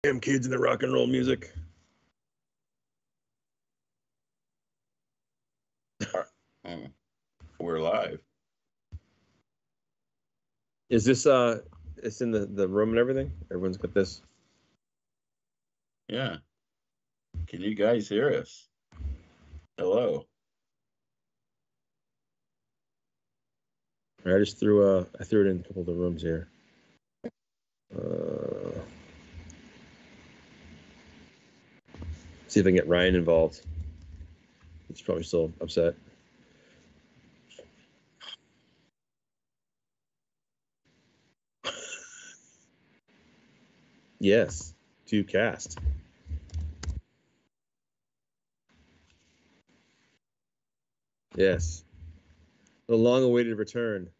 Damn kids and the rock and roll music. We're live. Is this it's in the room and everything? Everyone's got this. Yeah. Can you guys hear us? Hello. I just threw it in a couple of the rooms here. See if I can get Ryan involved. He's probably still upset. Yes, to cast. Yes. The long-awaited return.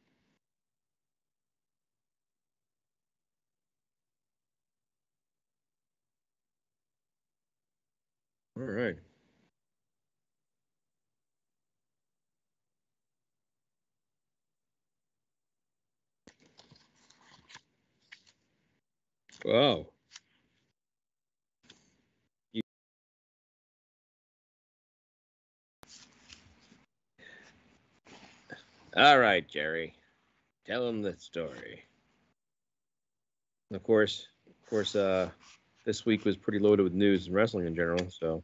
All right. Wow. All right, Jerry. Tell him the story. Of course, this week was pretty loaded with news and wrestling in general, so.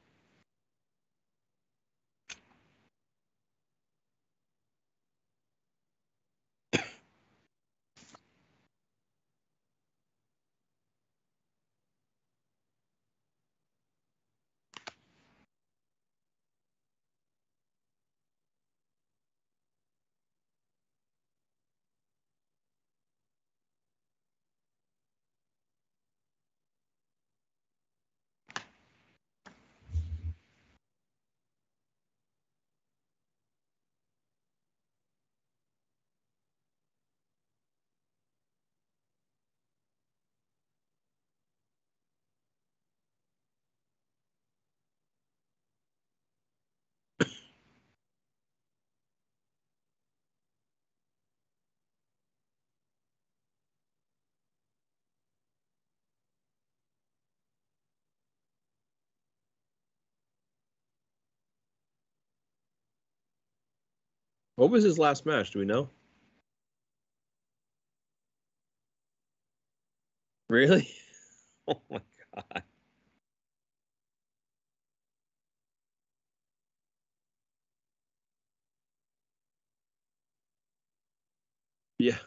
What was his last match? Do we know? Really? Oh my god. Yeah.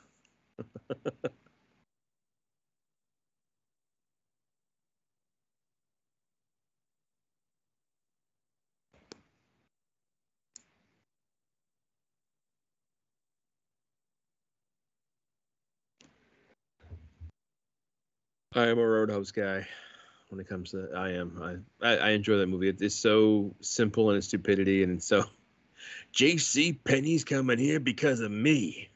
I am a Roadhouse guy when it comes to I enjoy that movie. It's so simple in its stupidity, and it's so JC Penny's coming here because of me.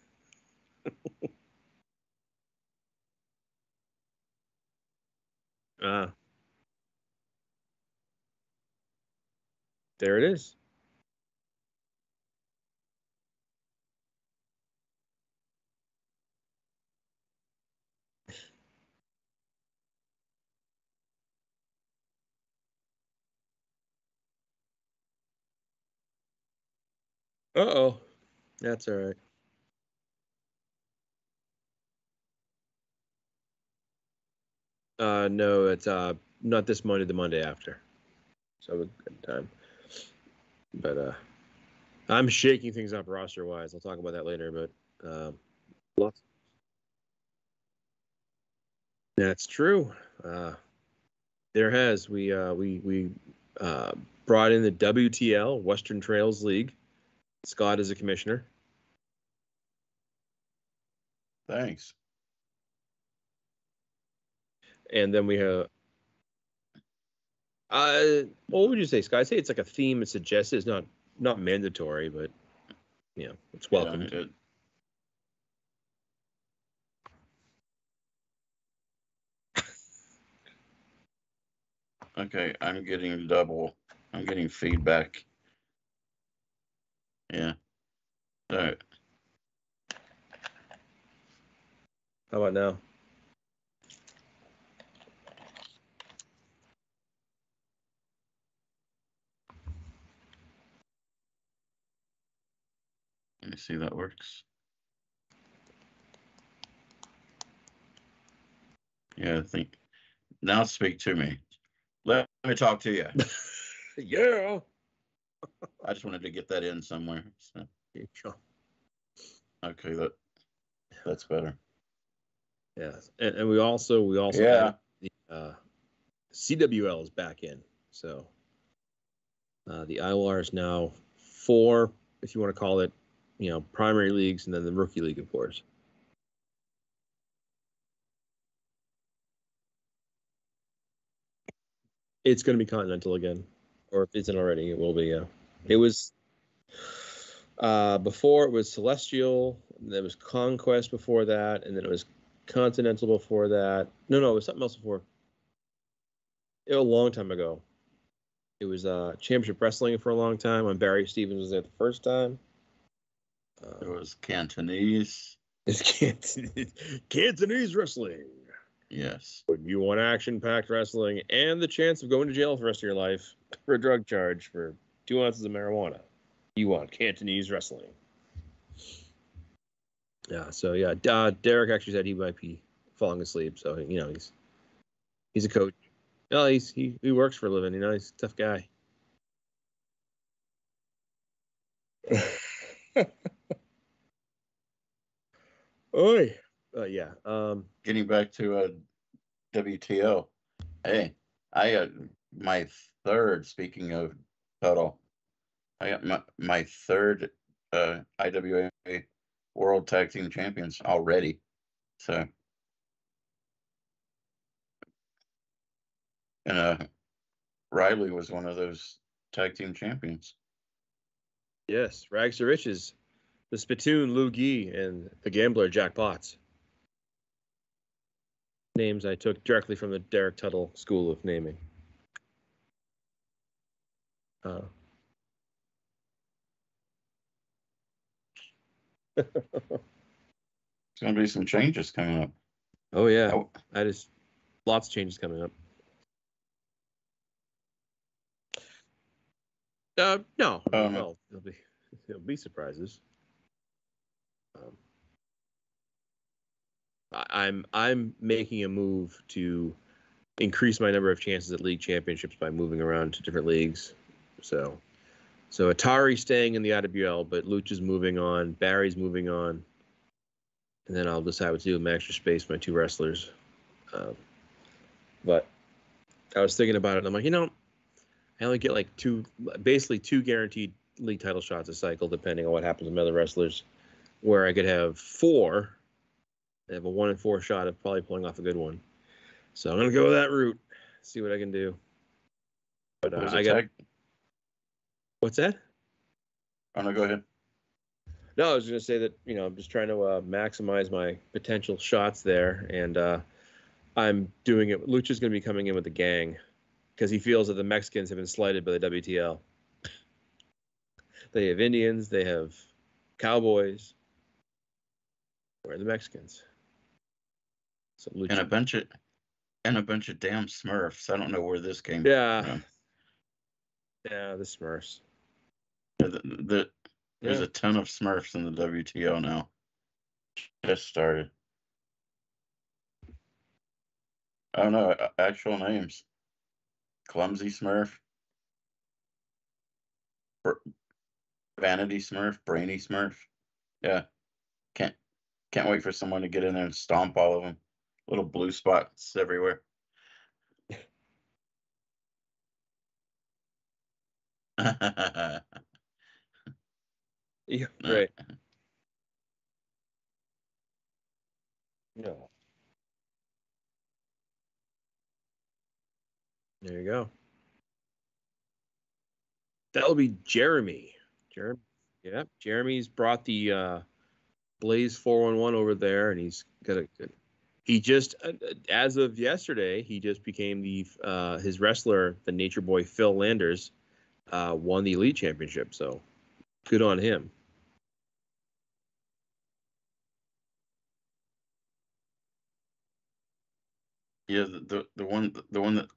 There it is. Uh-oh. That's all right. No, it's not this Monday, the Monday after. So a good time. But I'm shaking things up roster wise. I'll talk about that later, but lots. That's true. There has we brought in the WTL Western Trails League. Scott is a commissioner. Thanks. And then we have what would you say, Scott? I'd say it's like a theme. It's suggested. It's not mandatory, but it's welcomed. Yeah, okay, I'm getting feedback. Yeah. All right. How about now? me see that works. Yeah, I think. Now speak to me. Let me talk to you. Yeah. I just wanted to get that in somewhere. So. Okay, that's better. Yes, and we also Yeah. the CWL is back in. So the ILR is now 4, if you want to call it, primary leagues, and then the rookie league, of course. It's going to be Continental again, or if it isn't already, it will be. Yeah, it was. Before it was Celestial, there was Conquest before that, and then it was Continental before that. No, it was something else before. It was a long time ago. It was Championship Wrestling for a long time when Barry Stevens was there the first time. It was Cantonese. It's Cantonese Wrestling. Yes. When you want action-packed wrestling and the chance of going to jail for the rest of your life for a drug charge for 2 ounces of marijuana, you want Cantonese Wrestling. Yeah, so yeah, Derek actually said he might be falling asleep, so he's a coach. No, he works for a living. He's a tough guy. Oi, yeah. Getting back to WTO. Hey, I got my third. Speaking of Tuttle, I got my third IWA World Tag Team Champions already. So, and Riley was one of those tag team champions. Yes, Rags to Riches, the Spittoon Lou Gee, and the Gambler Jack Potts. Names I took directly from the Derek Tuttle School of Naming. There's going to be some changes coming up. Oh yeah, lots of changes coming up. No. Well, there'll be surprises. I'm making a move to increase my number of chances at league championships by moving around to different leagues. So Atari's staying in the IWL, but Luch is moving on, Barry's moving on, and then I'll decide what to do with my extra space for my 2 wrestlers. But I was thinking about it, and I'm like, I only get like basically 2 guaranteed league title shots a cycle, depending on what happens with my other wrestlers, where I could have 4. I have a 1 in 4 shot of probably pulling off a good one. So I'm going to go that route, see what I can do. But What's that? Oh, no, go ahead. No, I was going to say that, I'm just trying to maximize my potential shots there. And I'm doing it. Lucha's going to be coming in with the gang because he feels that the Mexicans have been slighted by the WTL. They have Indians. They have Cowboys. Where are the Mexicans? So Lucha. And a bunch of damn Smurfs. I don't know where this came from. Yeah, the Smurfs. There's a ton of Smurfs in the WTO now. Just started. I don't know actual names. Clumsy Smurf, Vanity Smurf, Brainy Smurf. Yeah, can't wait for someone to get in there and stomp all of them. Little blue spots everywhere. Yeah, right. No. There you go. That'll be Jeremy. Yeah, Jeremy's brought the Blaze 411 over there, and he's got he just, as of yesterday, he just became his wrestler, the Nature Boy Phil Landers, won the Elite Championship. So good on him. Yeah, the one that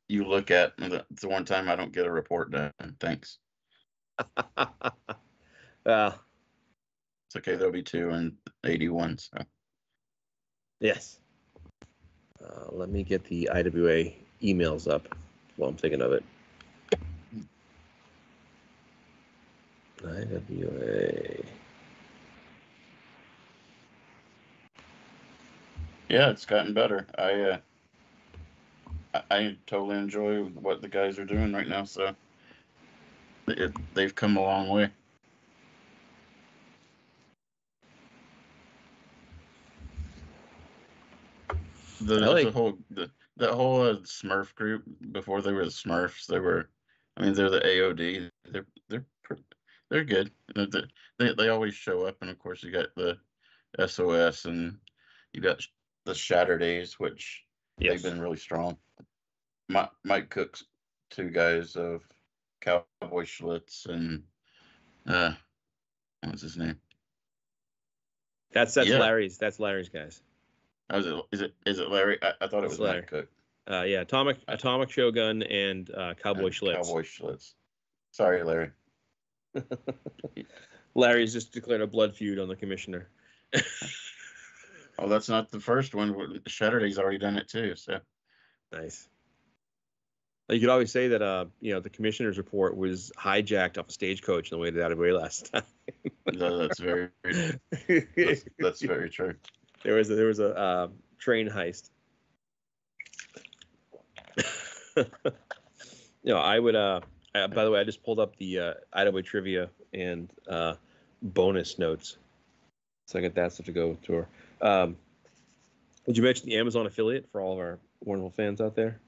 you look at, the one time I don't get a report done. Thanks. Well, It's okay. There'll be 2 in 81. So Yes. Let me get the IWA emails up while I'm thinking of it. IWA. yeah, it's gotten better. I totally enjoy what the guys are doing right now. So they've come a long way. The whole that whole Smurf group before they were the Smurfs. I mean, they're the AOD. They're good. They always show up, and of course you got the SOS, and you got the Shatterdays, which they've been really strong. Mike Cook's 2 guys of Cowboy Schlitz and what's his name? That's Larry's. That's Larry's guys. Oh, is it Larry? I thought it was Larry. Mike Cook. Yeah, Atomic Shogun and Cowboy Schlitz. Cowboy Schlitz. Sorry, Larry. Larry's just declared a blood feud on the commissioner. Oh, that's not the first one. Shatterday's already done it too. So nice. You could always say that the commissioner's report was hijacked off a stagecoach on the way to IWA last time. No, that's very that's very true. There was a train heist. I would. By the way, I just pulled up the IWA trivia and bonus notes, so I got that stuff to go tour. Did you mention the Amazon affiliate for all of our wonderful fans out there?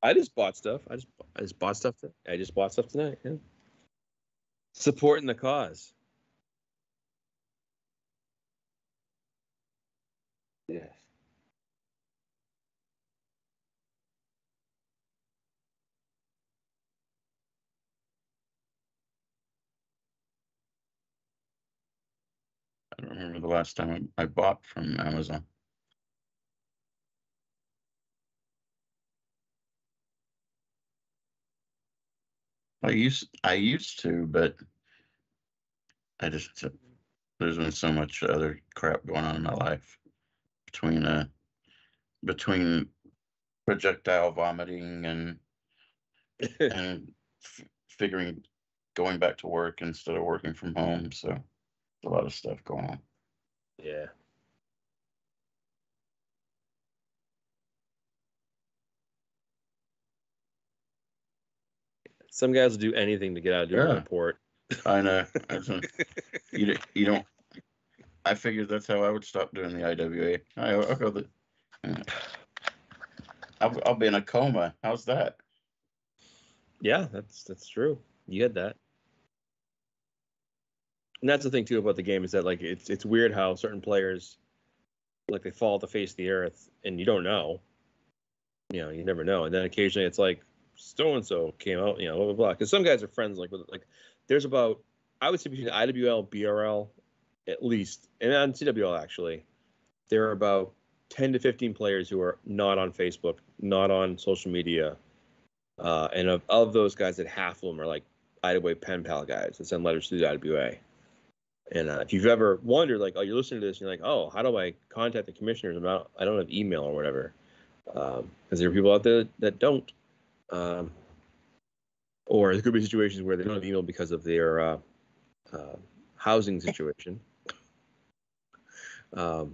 I just bought stuff. I just bought stuff. I just bought stuff tonight. Yeah. Supporting the cause. Yes. I don't remember the last time I bought from Amazon. I used to, but there's been so much other crap going on in my life between projectile vomiting and figuring going back to work instead of working from home. So a lot of stuff going on. Yeah. Some guys will do anything to get out of doing a report. I know. You don't. I figured that's how I would stop doing the IWA. I'll go I'll be in a coma. How's that? Yeah, that's true. You had that. And that's the thing too about the game is that like it's weird how certain players like they fall at the face of the earth and you don't know. You never know. And then occasionally it's like so and so came out, blah blah blah. Because some guys are friends like there's about I would say between IWL, BRL, at least, and on CWL actually, there are about 10 to 15 players who are not on Facebook, not on social media, and of those guys, that half of them are like IWA pen pal guys that send letters to the IWA. And if you've ever wondered, like, oh, you're listening to this, and you're like, oh, how do I contact the commissioners? I don't have email or whatever, because there are people out there that don't. Or there could be situations where they don't have email because of their housing situation. That's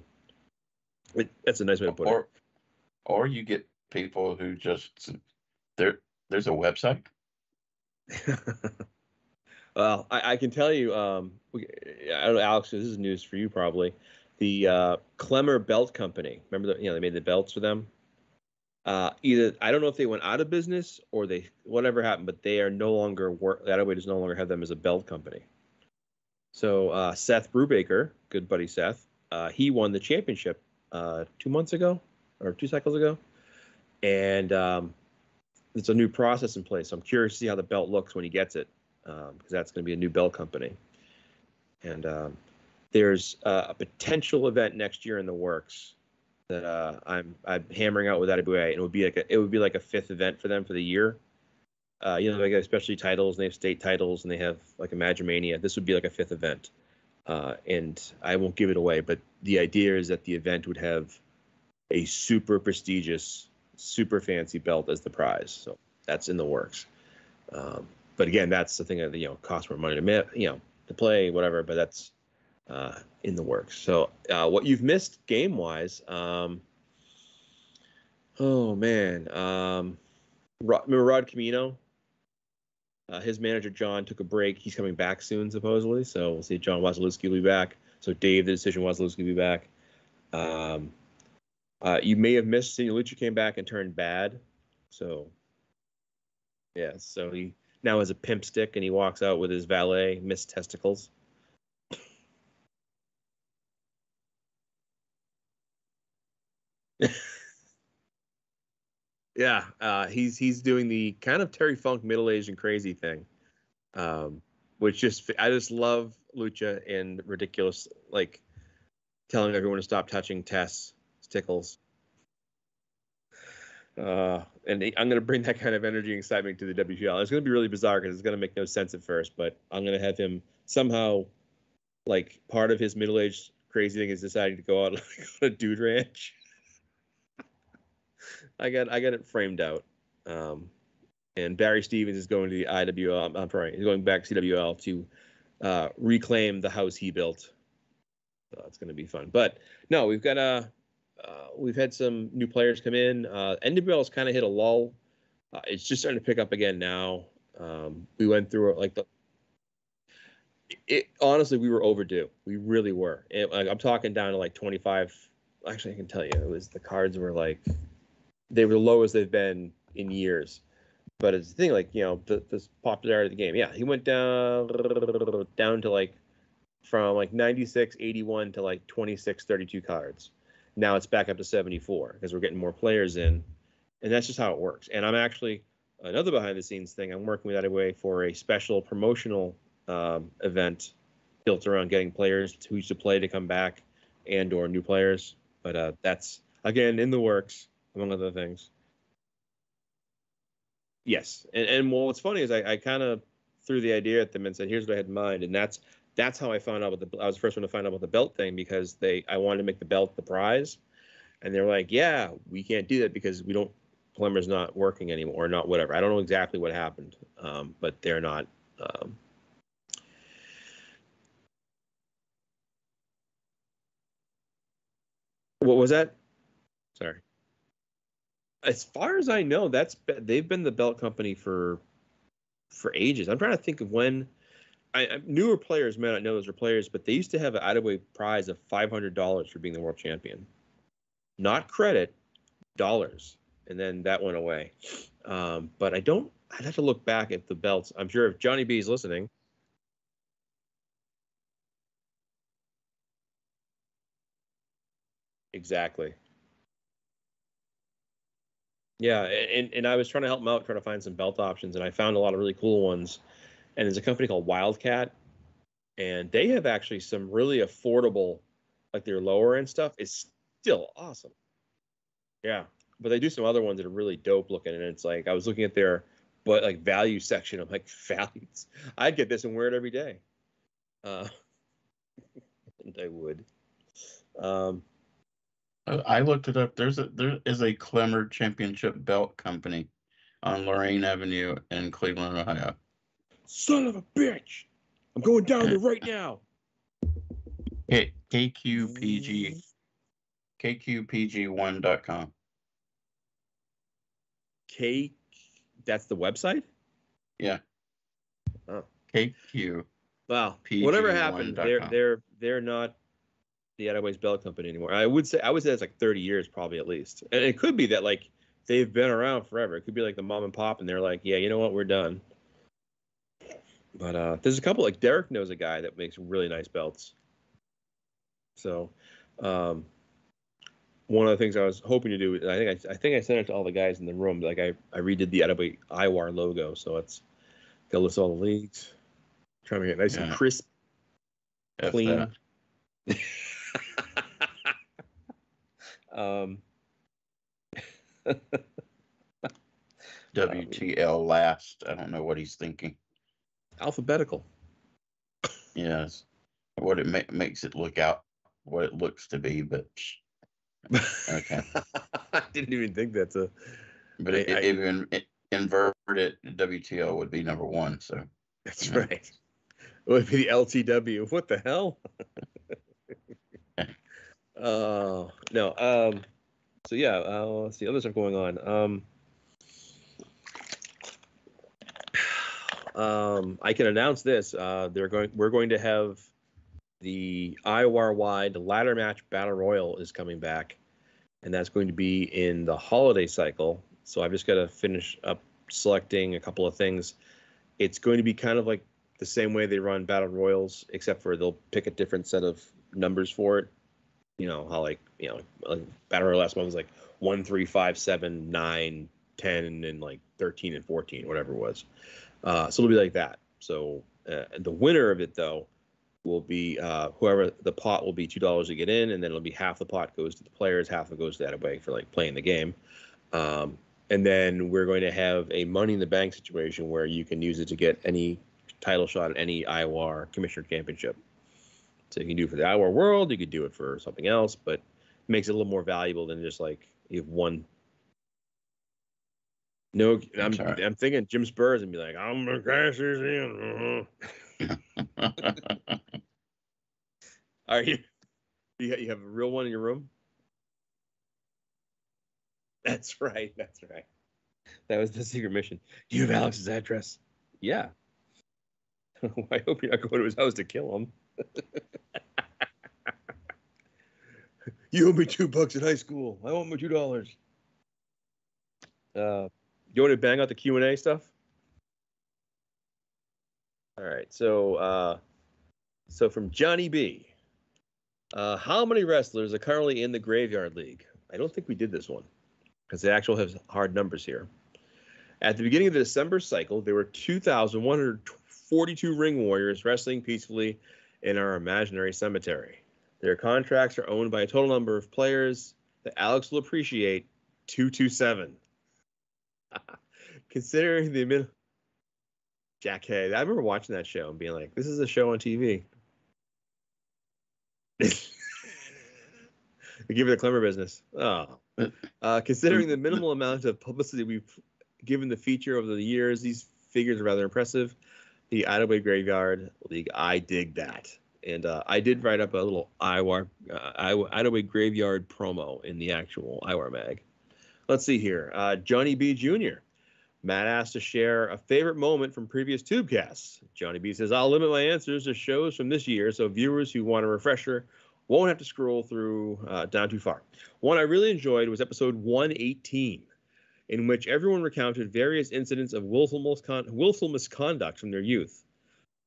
a nice way to put it. Or you get people who just there's a website. Well, I can tell you, I don't know, Alex, this is news for you probably. The Clemmer Belt Company. Remember they made the belts for them. Either I don't know if they went out of business or whatever happened, but they are no longer that way does no longer have them as a belt company. So Seth Brubaker, good buddy Seth, he won the championship 2 months ago or 2 cycles ago, and it's a new process in place. So I'm curious to see how the belt looks when he gets it, because that's going to be a new belt company. And there's a potential event next year in the works that I'm hammering out with IWA, and it would be like a 5th event for them for the year. They got specialty titles and they have state titles and they have like a Magimania. This would be like a 5th event. And I won't give it away, but the idea is that the event would have a super prestigious, super fancy belt as the prize. So that's in the works. But again, that's the thing that, costs more money to play, whatever, but that's in the works. So what you've missed game-wise, oh man, remember Rod Camino? His manager, John, took a break. He's coming back soon, supposedly. So we'll see John Wasilewski will be back. So Dave, the Decision Wasilewski will be back. You may have missed Senor Lucha came back and turned bad. So, yeah. So he now has a pimp stick and he walks out with his valet, Miss Testicles. Yeah, he's doing the kind of Terry Funk middle-aged and crazy thing, which I just love Lucha and ridiculous, like telling everyone to stop touching Tess Tickles. And I'm going to bring that kind of energy and excitement to the WGL. It's going to be really bizarre because it's going to make no sense at first, but I'm going to have him somehow, like, part of his middle-aged crazy thing is deciding to go out on a dude ranch. I got it framed out. And Barry Stevens is going to the IWL. I'm sorry, he's going back to CWL to reclaim the house he built. So it's going to be fun. But no, we've had some new players come in. NWL's kind of hit a lull. It's just starting to pick up again now. We went through honestly, we were overdue. We really were. I'm talking down to like 25. Actually, I can tell you, the cards were like, they were the lowest they've been in years. But it's the thing, like, the popularity of the game. Yeah, he went down to like from like 96, 81 to like 26, 32 cards. Now it's back up to 74 because we're getting more players in, and that's just how it works. And I'm actually, another behind the scenes thing, I'm working with Attaway for a special promotional event built around getting players who used to play to come back and or new players. But that's, again, in the works, among other things. Yes, and well, what's funny is I kind of threw the idea at them and said, "Here's what I had in mind," and that's how I found out about I was the first one to find out about the belt thing because I wanted to make the belt the prize, and they were like, "Yeah, we can't do that because we don't Plumber's not working anymore, or not whatever." I don't know exactly what happened, but they're not. What was that? Sorry. As far as I know, they've been the belt company for ages. I'm trying to think of when. Newer players may not know those are players, but they used to have an Attaway prize of $500 for being the world champion. Not credit, dollars. And then that went away. But I'd have to look back at the belts. I'm sure if Johnny B is listening. Exactly. Yeah, and I was trying to help them out, trying to find some belt options, and I found a lot of really cool ones. And there's a company called Wildcat, and they have actually some really affordable, like their lower end stuff is still awesome. Yeah, but they do some other ones that are really dope looking, and it's like I was looking at their value section. I'm like, values. I'd get this and wear it every day. And I would. I looked it up. There is a Clemmer Championship Belt Company on Lorraine Avenue in Cleveland, Ohio. Son of a bitch! I'm going down there right now. KQPG, KQPG1.com. That's the website? Yeah. Oh. KQ. Well, whatever happened, they're not the Attaway's Belt Company anymore. I would say it's like 30 years probably at least. And it could be that like they've been around forever. It could be like the mom and pop and they're like, yeah, you know what, we're done. But there's a couple, like Derek knows a guy that makes really nice belts. So one of the things I was hoping to do, I think I sent it to all the guys in the room. Like I redid the Attaway IWAR logo, so it's got list all the leagues. Trying to get nice and crisp, clean. WTL last. I don't know what he's thinking. Alphabetical. Yes, what it makes it look out what it looks to be, but okay. I didn't even think that's a. But even inverted WTO would be number one. So that's right. It would be the LTW. What the hell? No. So yeah, let's see other stuff going on. I can announce this. We're going to have the IWAR wide ladder match battle royal is coming back, and that's going to be in the holiday cycle. So I've just got to finish up selecting a couple of things. It's going to be kind of like the same way they run battle royals, except for they'll pick a different set of numbers for it. You know how like battle royal last month was like 1, 3, 5, 7, 9, 10, and like 13 and 14, whatever it was. So it'll be like that. So the winner of it though will be whoever. The pot will be $2 to get in, and then it'll be half the pot goes to the players, half of it goes that way for like playing the game. And then we're going to have a Money in the Bank situation where you can use it to get any title shot at any IWAR Commissioner Championship. So you can do it for the IWAR World, you could do it for something else, but it makes it a little more valuable than just like you have one. No, I'm thinking Jim Spurs and be like, I'm gonna cash this in. Are you? You have a real one in your room? That's right. That's right. That was the secret mission. Do you have Alex's address? Yeah. I hope you're not going to his house to kill him. You owe me $2 in high school. I want my $2. You want to bang out the Q&A stuff? All right. So from Johnny B. How many wrestlers are currently in the Graveyard League? I don't think we did this one because they actually have hard numbers here. At the beginning of the December cycle, there were 2,142 ring warriors wrestling peacefully in our imaginary cemetery. Their contracts are owned by a total number of players that Alex will appreciate, 227. Considering the Jack Hay, I remember watching that show and being like, this is a show on TV. They give it a Clemmer business. Oh. Considering the minimal amount of publicity we've given the feature over the years, these figures are rather impressive. The Idlewild Graveyard League, I dig that. And I did write up a little Idlewild Graveyard promo in the actual IWAR mag. Let's see here. Johnny B. Jr. Matt asked to share a favorite moment from previous Tubecasts. Johnny B says, I'll limit my answers to shows from this year so viewers who want a refresher won't have to scroll through down too far. One I really enjoyed was episode 118, in which everyone recounted various incidents of willful misconduct from their youth.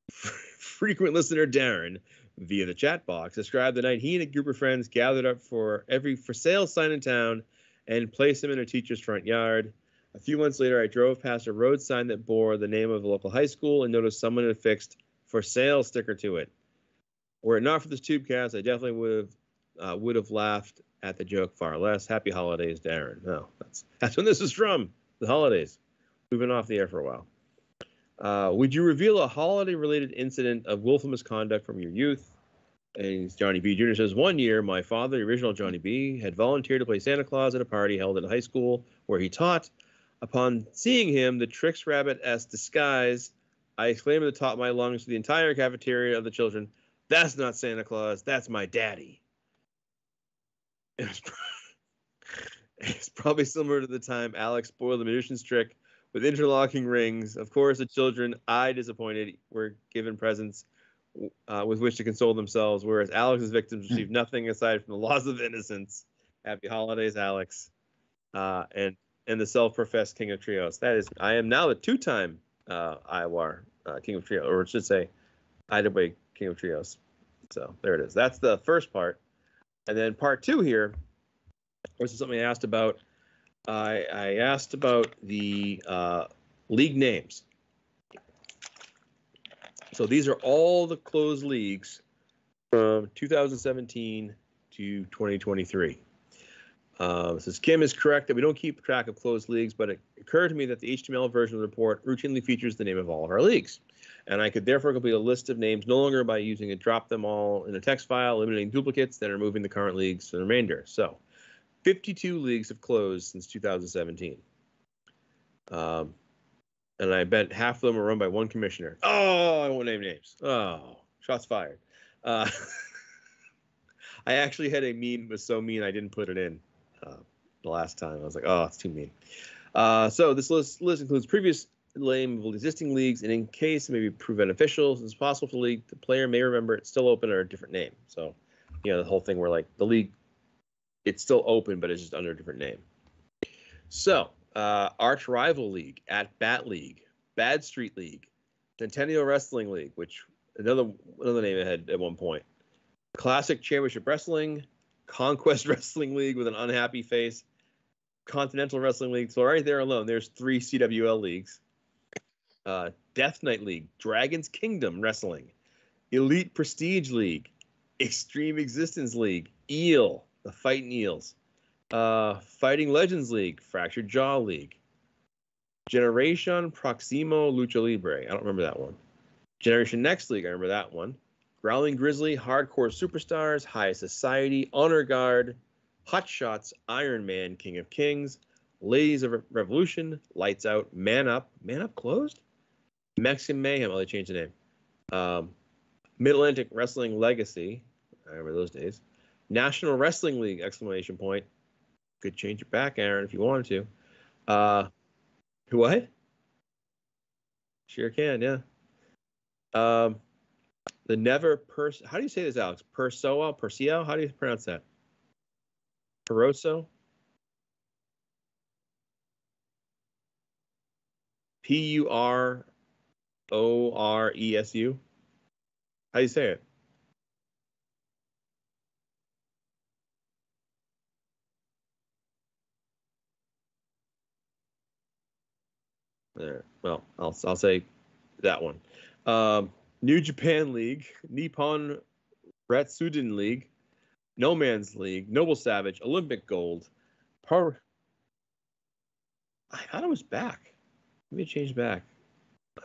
Frequent listener Darren, via the chat box, described the night he and a group of friends gathered up for every for sale sign in town and placed them in a teacher's front yard. A few months later, I drove past a road sign that bore the name of the local high school and noticed someone had affixed "for sale" sticker to it. Were it not for this Tubecast, I definitely would have laughed at the joke far less. Happy holidays, Darren. No, that's when this is from. The holidays. We've been off the air for a while. Would you reveal a holiday-related incident of willful misconduct from your youth? And Johnny B. Jr. says, one year, my father, the original Johnny B., had volunteered to play Santa Claus at a party held at a high school where he taught. Upon seeing him, the Trix Rabbit-esque disguise, I exclaimed at the top of my lungs to the entire cafeteria of the children, that's not Santa Claus, that's my daddy. It's probably similar to the time Alex spoiled the magician's trick with interlocking rings. Of course, the children, disappointed, were given presents with which to console themselves, whereas Alex's victims received nothing aside from the loss of innocence. Happy holidays, Alex. And the self-professed King of Trios. I am now the two-time IWAR King of Trios, or it should say, Idlewild King of Trios. So there it is. That's the first part. And then part two here, this is something I asked about. I asked about the league names. So these are all the closed leagues from 2017 to 2023. Says Kim is correct that we don't keep track of closed leagues, but occurred to me that the HTML version of the report routinely features the name of all of our leagues, and I could therefore complete a list of names no longer by using it, drop them all in a text file, eliminating duplicates, then removing the current leagues to the remainder. So 52 leagues have closed since 2017. And I bet half of them are run by one commissioner. Oh, I won't name names. Oh, shots fired. I actually had a meme that was so mean I didn't put it in the last time. I was like, oh, it's too mean. So this list includes previous name of existing leagues, and in case it may prove beneficial, since it's possible for the league, the player may remember it's still open under a different name. So, the whole thing where like the league, it's still open, but it's just under a different name. So, Arch Rival League, At Bat League, Bad Street League, Centennial Wrestling League, which another name it had at one point, Classic Championship Wrestling, Conquest Wrestling League with an unhappy face, Continental Wrestling League. So right there alone, there's 3 CWL leagues. Death Knight League, Dragon's Kingdom Wrestling, Elite Prestige League, Extreme Existence League, Eel, the Fighting Eels, Fighting Legends League, Fractured Jaw League, Generation Proximo Lucha Libre. I don't remember that one. Generation Next League, I remember that one. Growling Grizzly, Hardcore Superstars, High Society, Honor Guard, Hot Shots, Iron Man, King of Kings, Ladies of Revolution, Lights Out, Man Up closed? Mexican Mayhem, they changed the name. Mid-Atlantic Wrestling Legacy, I remember those days. National Wrestling League, exclamation point. Could change it back, Aaron, if you wanted to. What? Sure can, yeah. The how do you say this, Alex? Perseo? How do you pronounce that? Peroso? Puroresu? How do you say it? There. Well, I'll say that one. New Japan League, Nippon Ratsuden League, No Man's League, Noble Savage, Olympic Gold. I thought it was back. Maybe it changed back.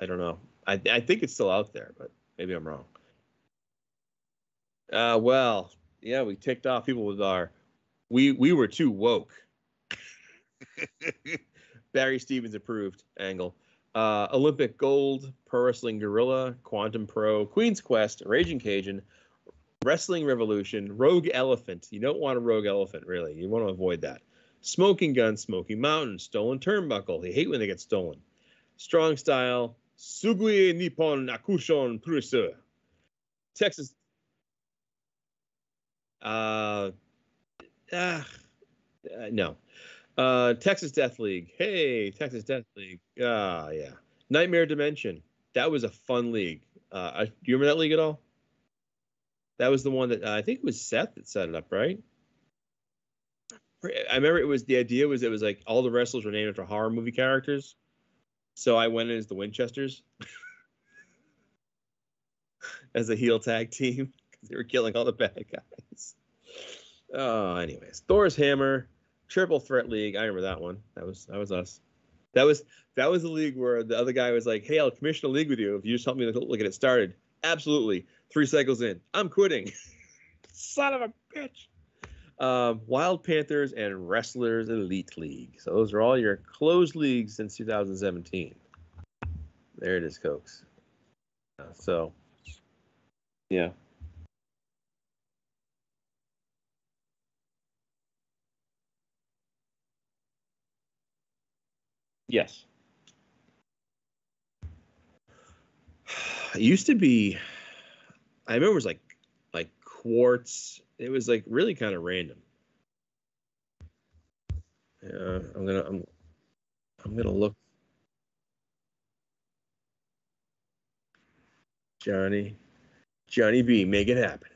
I don't know. I think it's still out there, but maybe I'm wrong. Well, yeah, we ticked off people with our we were too woke. Barry Stevens approved angle. Olympic Gold, Pro Wrestling Guerrilla, Quantum Pro, Queen's Quest, Raging Cajun, Wrestling Revolution, Rogue Elephant. You don't want a Rogue Elephant, really. You want to avoid that. Smoking Gun, Smoky Mountain, Stolen Turnbuckle. They hate when they get stolen. Strong Style, Sugui Nippon Akushon Purusu. Texas. No. Texas Death League. Hey, Texas Death League. Yeah. Nightmare Dimension. That was a fun league. Do you remember that league at all? That was the one that I think it was Seth that set it up, right? I remember it was like all the wrestlers were named after horror movie characters. So I went in as the Winchesters as a heel tag team because they were killing all the bad guys. Anyways, Thor's Hammer, Triple Threat League. I remember that one. That was us. That was the league where the other guy was like, "Hey, I'll commission a league with you if you just help me look at it started." Absolutely. 3 cycles in, I'm quitting. Son of a bitch. Wild Panthers and Wrestlers Elite League. So those are all your closed leagues since 2017. There it is, folks. So, yeah. Yes. It used to be, I remember it was like quartz. It was like really kind of random. Yeah, I'm gonna look. Johnny B, make it happen.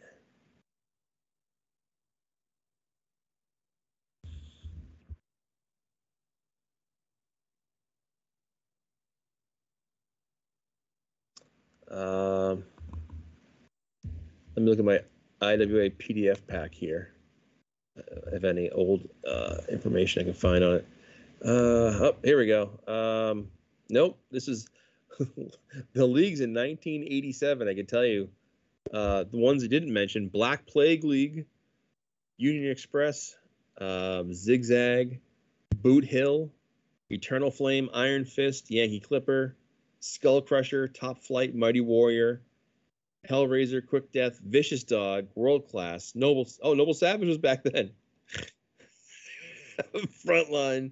Let me look at my IWA PDF pack here. If any old information I can find on it. Oh, here we go. Nope. This is the leagues in 1987. I can tell you. The ones I didn't mention: Black Plague League, Union Express, Zigzag, Boot Hill, Eternal Flame, Iron Fist, Yankee Clipper, Skull Crusher, Top Flight, Mighty Warrior, Hellraiser, Quick Death, Vicious Dog, World Class, Noble. Oh, Noble Savage was back then. Frontline,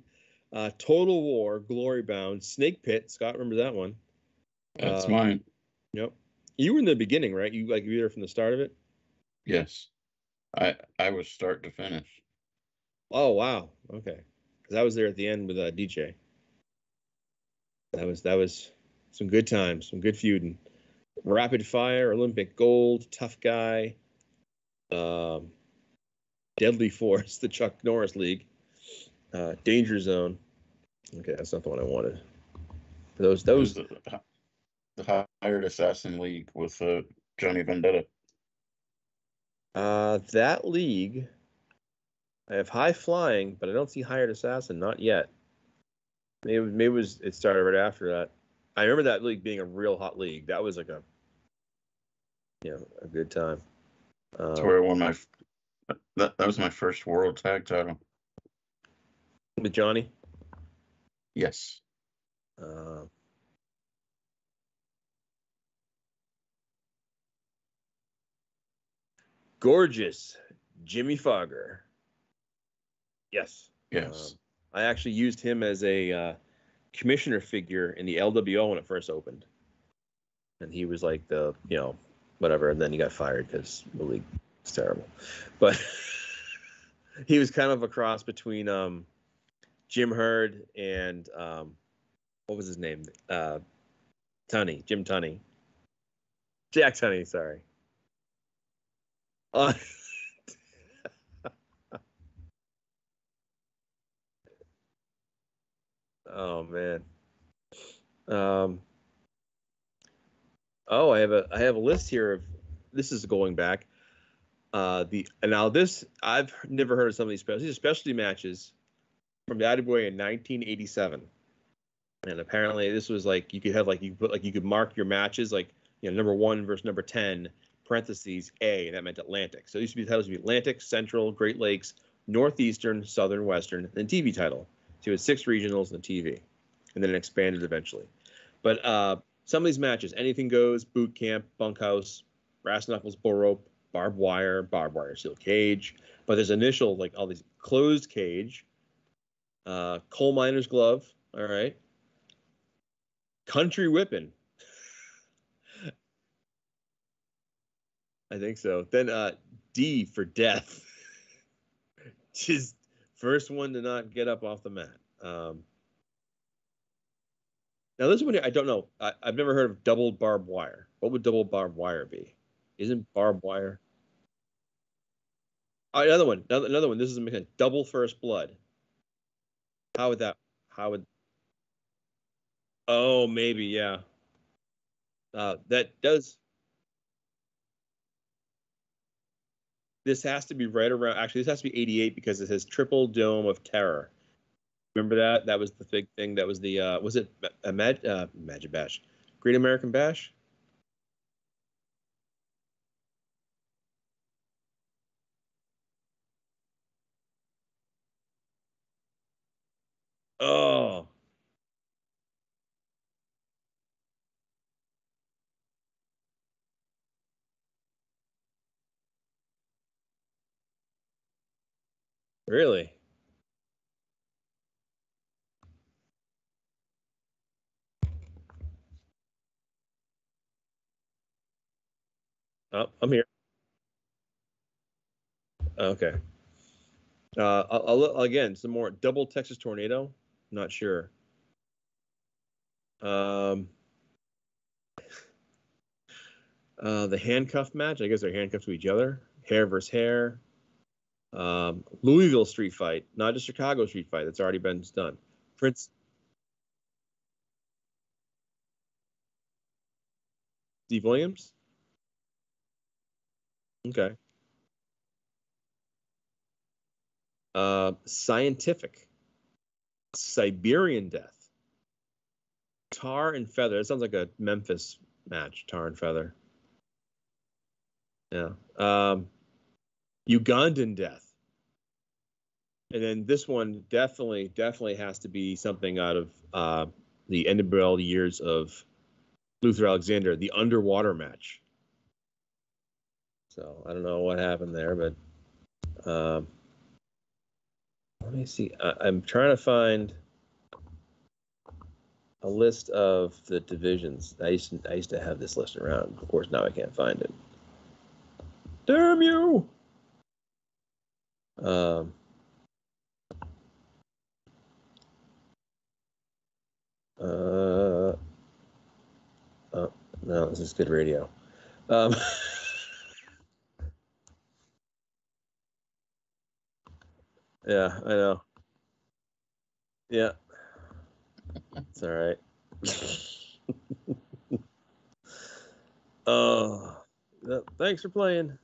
Total War, Glory Bound, Snake Pit. Scott, remember that one? That's mine. Yep. You were in the beginning, right? You were there from the start of it. Yes, I was start to finish. Oh wow. Okay. Because I was there at the end with DJ. That was some good times, some good feuding. Rapid Fire, Olympic Gold, Tough Guy, Deadly Force, the Chuck Norris League, Danger Zone. Okay, that's not the one I wanted. Those the Hired Assassin League with Johnny Vendetta. That league, I have High Flying, but I don't see Hired Assassin, not yet. Maybe it started right after that. I remember that league being a real hot league. That was like a good time. That's where I won my that was my first world tag title. With Johnny? Yes. Gorgeous Jimmy Fogger. Yes. Yes. I actually used him as a commissioner figure in the LWO when it first opened. And he was like the, whatever. And then he got fired because the league was terrible. But he was kind of a cross between Jim Herd and what was his name? Tunney. Jim Tunney. Jack Tunney, sorry. Oh man. I have a list here of, this is going back. Now this, I've never heard of some of these specialty. These are specialty matches from the Attaboy in 1987. And apparently this was like, you could mark your matches like, number 1 versus number 10, parentheses A, and that meant Atlantic. So it used to be, titles would be Atlantic, Central, Great Lakes, Northeastern, Southern, Western, and then TV title. So you had 6 regionals and TV, and then it expanded eventually. But some of these matches, Anything Goes, Boot Camp, Bunkhouse, Brass Knuckles, Bull Rope, Barbed Wire, Steel Cage. But there's initial, like all these Closed Cage, Coal Miner's Glove, all right, Country Whippin'. I think so. Then D for Death. Just first one to not get up off the mat. Now this one I don't know. I've never heard of double barbed wire. What would double barbed wire be? Isn't barbed wire? Oh, another one. Another one. This is a double first blood. How would that? How would? Oh, maybe yeah. That does. This has to be right around. Actually, this has to be 88 because it says Triple Dome of Terror. Remember that? That was the big thing. That was the. Was it a Magic Bash? Great American Bash? Oh. Really? Oh, I'm here. Okay. Again, some more double Texas Tornado. Not sure. The handcuff match. I guess they're handcuffed to each other. Hair versus hair. Louisville street fight, not a Chicago street fight. That's already been done. Prince Steve Williams. Okay. Scientific. Siberian Death. Tar and Feather. That sounds like a Memphis match. Tar and Feather. Yeah. Ugandan Death. And then this one definitely has to be something out of the NWL years of Luther Alexander, the underwater match. So I don't know what happened there, but let me see. I'm trying to find a list of the divisions. I used to have this list around. Of course, now I can't find it. Damn you! Oh, no, this is good radio. Yeah, I know. Yeah. It's all right. Thanks for playing.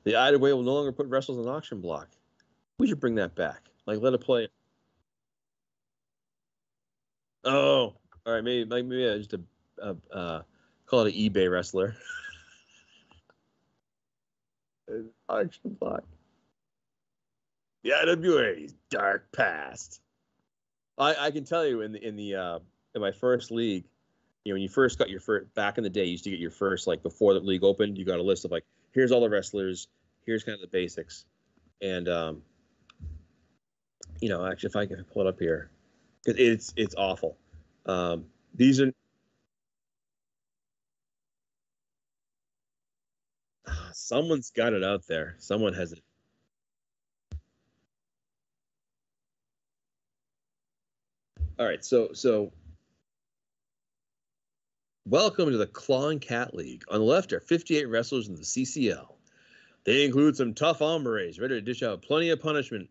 The Ida Way will no longer put wrestlers on auction block. We should bring that back. Like, let it play. Oh, all right. Maybe just call it an eBay wrestler. Auction block. The IWA's dark past. I can tell you in my first league, when you first got your first back in the day, you used to get your first, like, before the league opened, you got a list of, like, here's all the wrestlers, here's kind of the basics, and actually, if I can pull it up here, because it's awful. These are someone's got it out there. Someone has it. All right, so welcome to the Claw and Cat League. On the left are 58 wrestlers in the CCL. They include some tough hombres ready to dish out plenty of punishment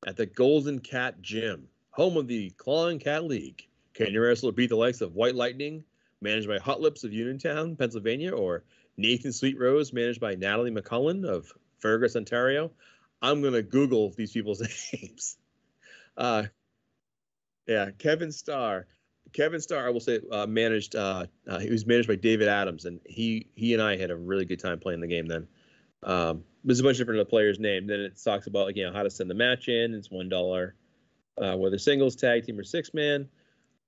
at the Golden Cat Gym, home of the Claw and Cat League. Can your wrestler beat the likes of White Lightning, managed by Hot Lips of Uniontown, Pennsylvania, or Nathan Sweet Rose, managed by Natalie McCullen of Fergus, Ontario? I'm going to Google these people's names. Yeah, Kevin Starr. Kevin Starr, I will say, managed. He was managed by David Adams, and he and I had a really good time playing the game then. There's a bunch of different players named. Then it talks about, like, how to send the match in. It's $1, whether singles, tag team, or 6-man.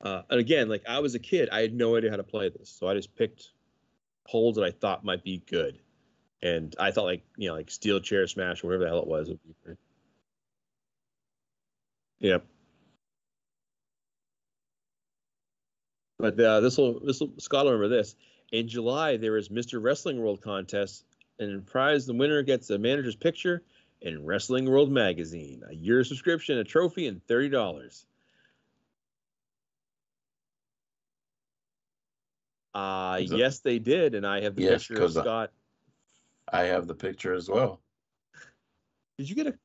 And again, like, I was a kid, I had no idea how to play this, so I just picked holds that I thought might be good, and I thought, like, like steel chair smash or whatever the hell it was. Yeah. But this will Scott will remember this. In July, there is Mr. Wrestling World contest, and in prize, the winner gets a manager's picture in Wrestling World magazine, a year subscription, a trophy, and $30. Yes, they did, and I have the picture of Scott. I have the picture as well. Did you get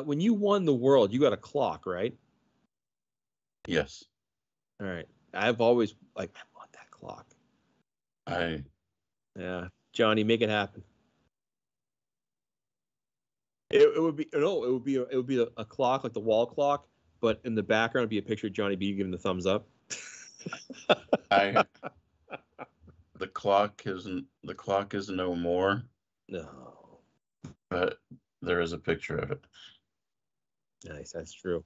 when you won the world, you got a clock, right? Yes. All right. I've always, like, I want that clock. Yeah, Johnny, make it happen. It would be a clock, like the wall clock, but in the background would be a picture of Johnny B giving the thumbs up. The clock is no more. No. But there is a picture of it. Nice, that's true.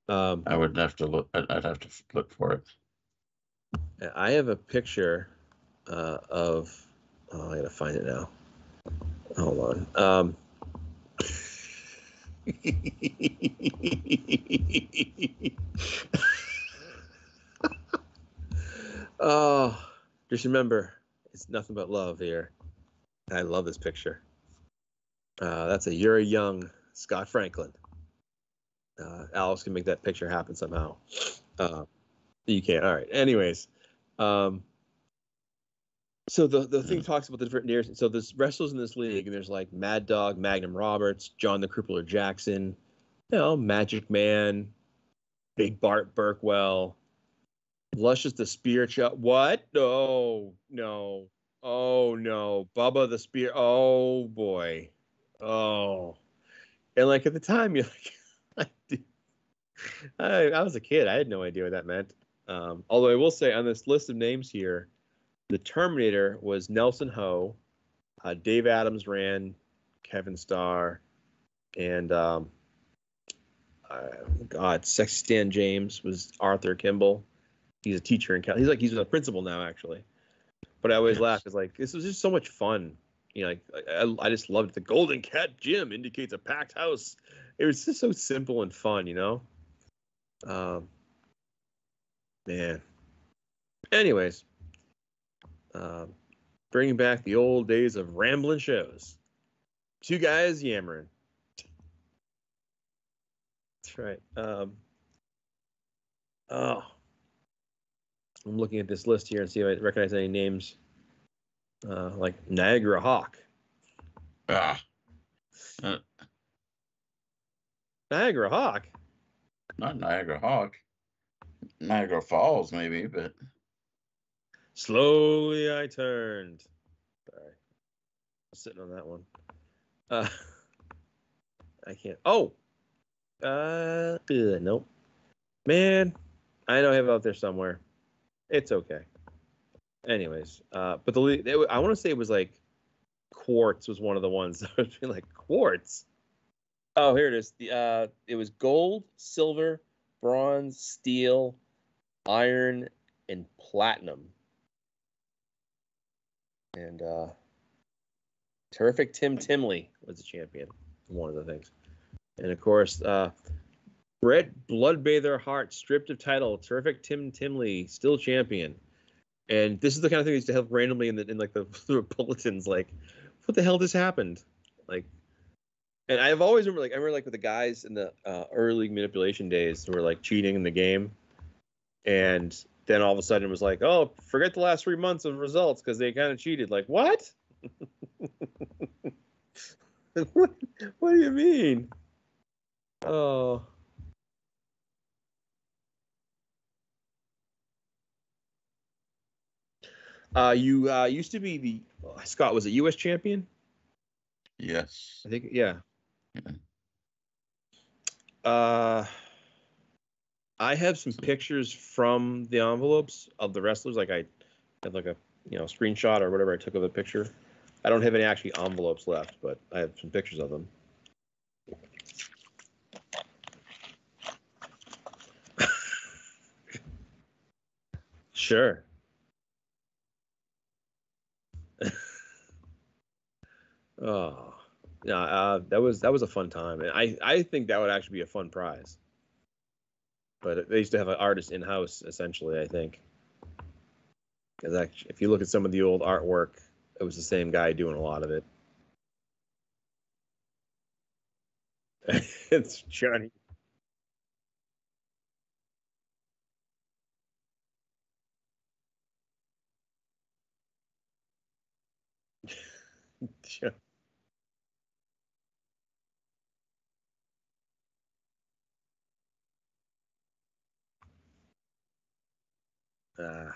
I would have to look. I'd have to look for it. I have a picture of. Oh, I gotta find it now. Hold on. Oh, just remember, it's nothing but love here. I love this picture. That's You're a Young Scott Franklin. Alex can make that picture happen somehow. You can't. All right. Anyways, so the thing talks about the different years. So there's wrestlers in this league, and there's like Mad Dog, Magnum Roberts, John the Crippler Jackson, Magic Man, Big Bart Burkwell, Luscious the Spear Chuck. What? No. Oh no, Bubba the Spear. Oh boy. Oh, and like at the time, you're like, I was a kid. I had no idea what that meant. Although I will say on this list of names here, the Terminator was Nelson Ho, Dave Adams ran, Kevin Starr, and Sexy Stan James was Arthur Kimball. He's a teacher in Cal. He's a principal now, actually. But I always laugh because like this was just so much fun. You know, like I just loved it. The Golden Cat Gym indicates a packed house. It was just so simple and fun, you know. Man. Anyways, bringing back the old days of rambling shows. Two guys yammering. That's right. I'm looking at this list here and see if I recognize any names. Like Niagara Hawk. Niagara Hawk? Not Niagara Hawk. Niagara Falls, maybe, but. Slowly I turned. Sorry. I'm sitting on that one. I can't. Oh! Nope. Man, I know I have it out there somewhere. It's okay. Anyways, but I want to say it was like Quartz was one of the ones that was like Quartz. Oh, here it is. It was gold, silver, bronze, steel, iron, and platinum. And Terrific Tim Timley was the champion. One of the things. And of course, Bret Bloodbather Hart stripped of title. Terrific Tim Timley still champion. And this is the kind of thing that used to help randomly in the bulletins. Like, what the hell just happened? Like, and I've always remember with the guys in the early manipulation days who were like cheating in the game, and then all of a sudden it was like, oh, forget the last 3 months of results because they kind of cheated. Like, what? What do you mean? Oh. You used to be the Scott, was it U.S. champion? Yes. I think, yeah. I have some pictures from the envelopes of the wrestlers. Like I have like a screenshot or whatever I took of a picture. I don't have any actually envelopes left, but I have some pictures of them. Sure. Oh, yeah. That was a fun time, and I think that would actually be a fun prize. But they used to have an artist in house, essentially. I think, because if you look at some of the old artwork, it was the same guy doing a lot of it. It's Johnny. Uh,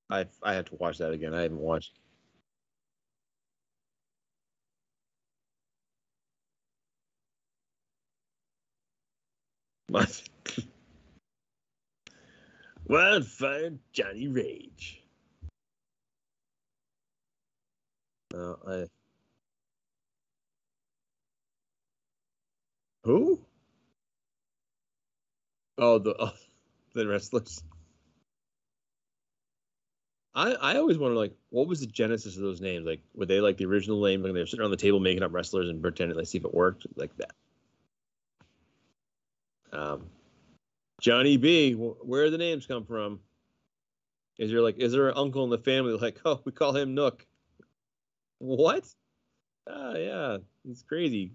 I have to watch that again. I haven't watched. Wildfire Johnny Rage. Who? Oh, the wrestlers. I always wonder, like, what was the genesis of those names? Like, were they like the original name? Like, they were sitting on the table making up wrestlers and pretending to see if it worked, like that. Johnny B. Where do the names come from? Is there an uncle in the family like, oh, we call him Nook? What? Ah, yeah, he's crazy.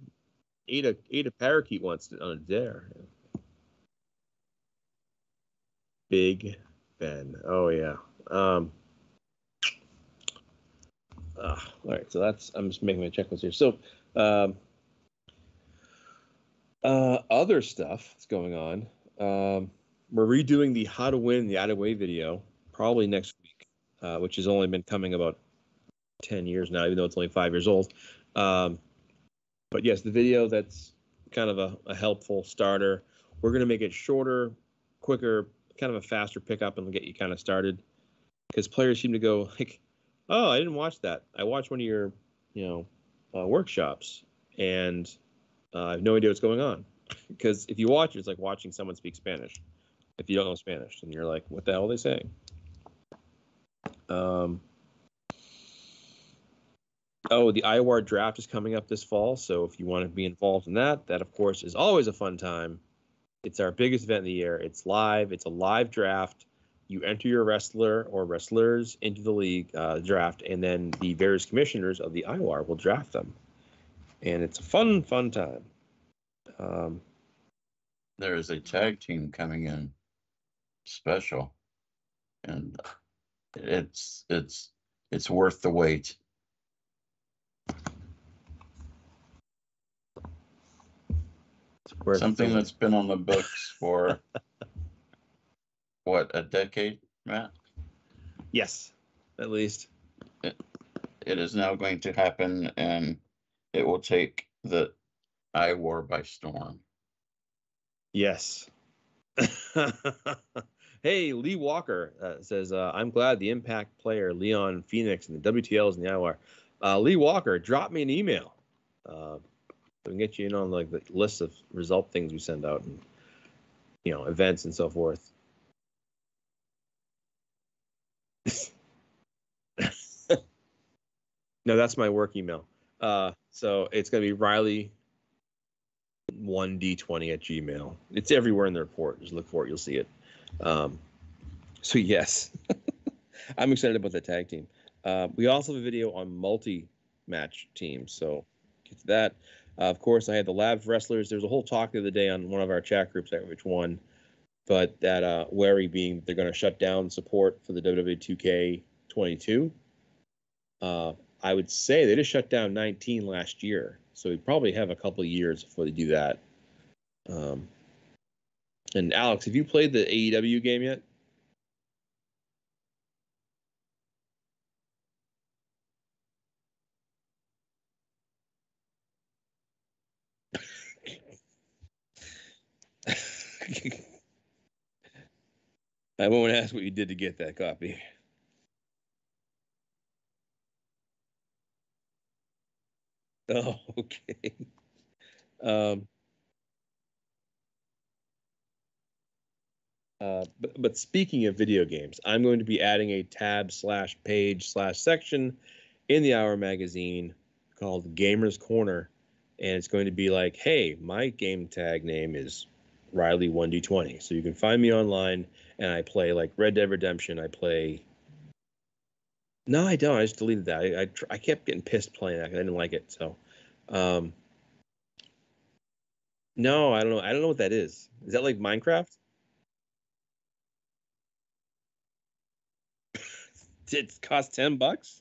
Ate a parakeet once on a dare. Big Ben. Oh yeah. All right, so I'm just making my checklist here. So, other stuff that's going on. we're redoing the How to Win the Attaway video probably next week, which has only been coming about 10 years now, even though it's only 5 years old. But yes, the video that's kind of a helpful starter. We're going to make it shorter, quicker, kind of a faster pickup and get you kind of started. Because players seem to go like, "Oh, I didn't watch that. I watched one of your, workshops, and I have no idea what's going on." Because if you watch it, it's like watching someone speak Spanish. If you don't know Spanish, and you're like, "What the hell are they saying?" Oh, the IWAR draft is coming up this fall, so if you want to be involved in that, that of course is always a fun time. It's our biggest event of the year. It's live. It's a live draft. You enter your wrestler or wrestlers into the league draft, and then the various commissioners of the IWAR will draft them. And it's a fun time. There is a tag team coming in special, and it's worth the wait. Something that's been on the books for what, a decade, Matt? Yes, at least. It is now going to happen, and it will take the IWAR by storm. Yes. Hey, Lee Walker says, I'm glad the Impact player Leon Phoenix and the WTLs and the IWAR. Lee Walker, drop me an email. We can get you in on like the list of result things we send out, and events and so forth. No, that's my work email. So it's gonna be Riley1d20@gmail. It's everywhere in the report. Just look for it, you'll see it. So yes, I'm excited about the tag team. We also have a video on multi-match teams, so get to that. Of course, I had the Labs wrestlers. There's a whole talk the other day on one of our chat groups, I forget which one, but that wary being they're going to shut down support for the WWE 2K22. I would say they just shut down 19 last year, so we probably have a couple of years before they do that. And Alex, have you played the AEW game yet? I won't ask what you did to get that copy. Oh, okay. But speaking of video games, I'm going to be adding a tab/page/section in the Hour magazine called Gamers Corner, and it's going to be like, hey, my game tag name is Riley1d20, so you can find me online, and I play like Red Dead Redemption. I play. No, I don't. I just deleted that. I kept getting pissed playing that because I didn't like it. So, no, I don't know. I don't know what that is. Is that like Minecraft? It costs $10.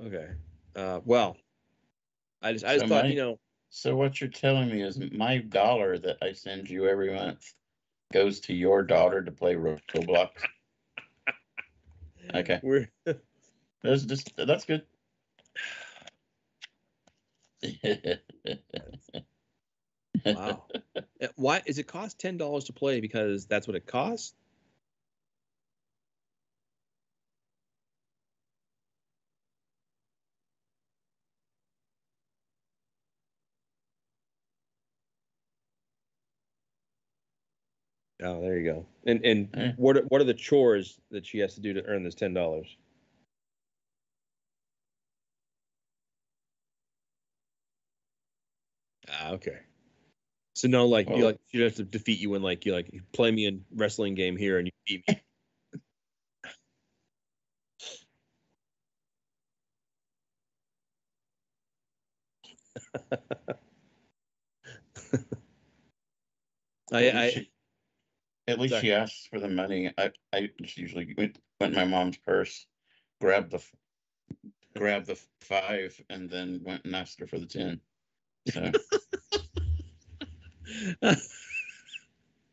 Okay. Well, I just thought, So what you're telling me is my dollar that I send you every month goes to your daughter to play Roblox. Okay. That's good. Wow. Why is it cost $10 to play? Because that's what it costs? Oh, there you go. And what are the chores that she has to do to earn this $10? Ah, okay. So no, like she has to defeat you in you play me in wrestling game here and you beat me. At least she asks for the money. I just usually went in my mom's purse, grabbed grabbed the 5 and then went and asked her for the 10. So,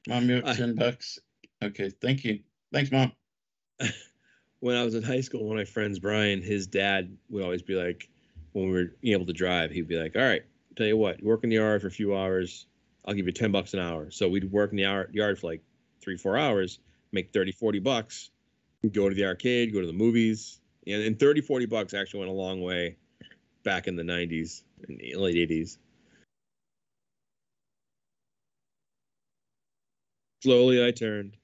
Mom, you have $10. Okay, thank you. Thanks, Mom. When I was in high school, one of my friends, Brian, his dad would always be like, when we were able to drive, he'd be like, all right, tell you what, work in the yard for a few hours, I'll give you $10 an hour. So we'd work in the yard for like 3-4 hours, make 30-40 bucks, go to the arcade, go to the movies. And $30-40 actually went a long way back in the 90s and late 80s. Slowly I turned.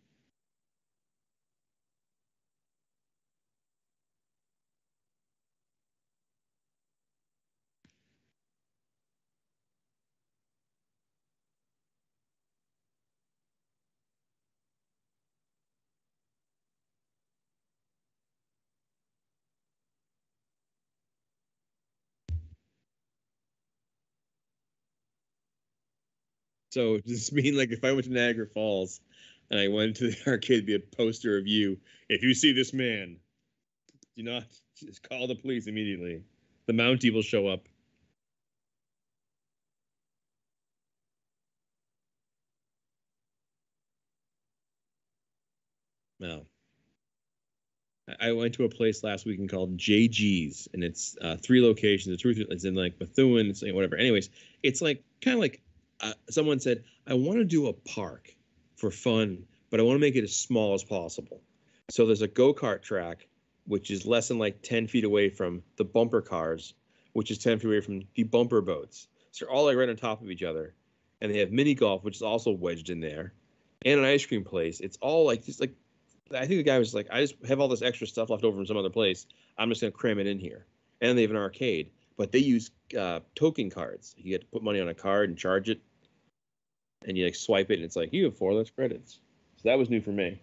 So does this mean like if I went to Niagara Falls and I went to the arcade, it'd be a poster of you. If you see this man, do not just call the police immediately. The Mountie will show up. No. I went to a place last weekend called JG's, and it's 3 locations. The truth is in like Methuen, it's like whatever. Anyways, it's like kind of like someone said, I want to do a park for fun, but I want to make it as small as possible. So there's a go-kart track, which is less than like 10 feet away from the bumper cars, which is 10 feet away from the bumper boats. So they're all like right on top of each other. And they have mini golf, which is also wedged in there, and an ice cream place. It's all like just like I think the guy was like, I just have all this extra stuff left over from some other place. I'm just going to cram it in here. And they have an arcade, but they use token cards. You get to put money on a card and charge it, and you like swipe it, and it's like, you have 4 less credits. So that was new for me.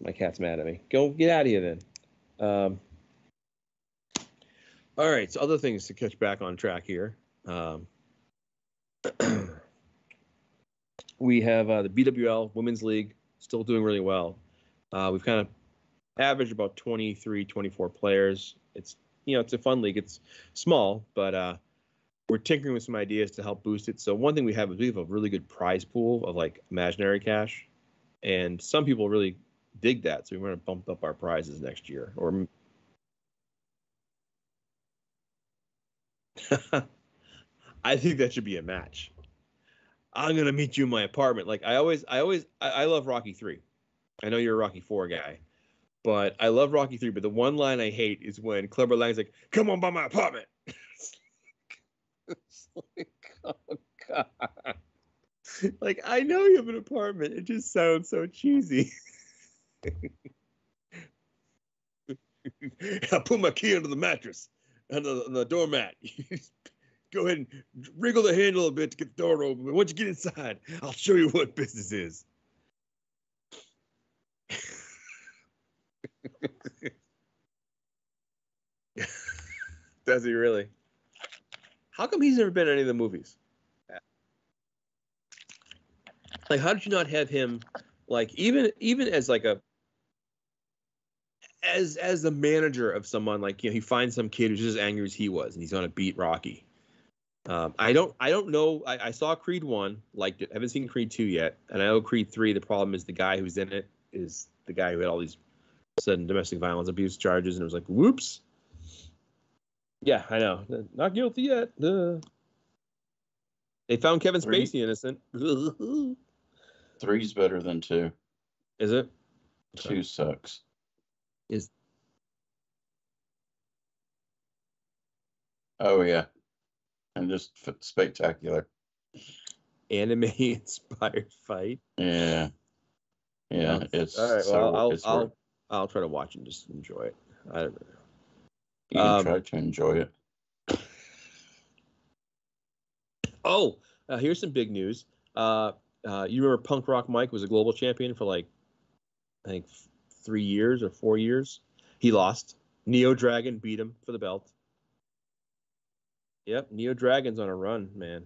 My cat's mad at me. Go get out of here then. All right, so other things to catch back on track here. We have the BWL Women's League still doing really well. We've kind of averaged about 23, 24 players. It's it's a fun league. It's small, but we're tinkering with some ideas to help boost it. So one thing we have is we have a really good prize pool of like imaginary cash, and some people really dig that. So we want to bump up our prizes next year. Or I think that should be a match. I'm gonna meet you in my apartment. Like I love Rocky 3. I know you're a Rocky 4 guy, but I love Rocky 3. But the one line I hate is when Clubber Lang's like, "Come on by my apartment." It's like, oh god! Like I know you have an apartment. It just sounds so cheesy. I'll put my key under the mattress, under the doormat. Go ahead and wriggle the handle a bit to get the door open. But once you get inside, I'll show you what business is. Does he really? How come he's never been in any of the movies? Like, how did you not have him, like, even as like a as the manager of someone, like, he finds some kid who's just as angry as he was, and he's gonna beat Rocky. I don't know. I saw Creed 1, liked it. I haven't seen Creed 2 yet, and I know Creed 3. The problem is the guy who's in it is the guy who had all these sudden domestic violence abuse charges, and it was like, whoops. Yeah, I know. Not guilty yet. They found Kevin Spacey innocent. 3's better than 2. Is it? 2 sucks. Oh yeah, and just spectacular. Anime-inspired fight. Yeah, it's all right. Well, I'll try to watch and just enjoy it. I don't know. You can try to enjoy it. Oh, here's some big news. You remember Punk Rock Mike was a global champion for like, I think 3 years or 4 years. He lost. Neo Dragon beat him for the belt. Yep, Neo Dragon's on a run, man.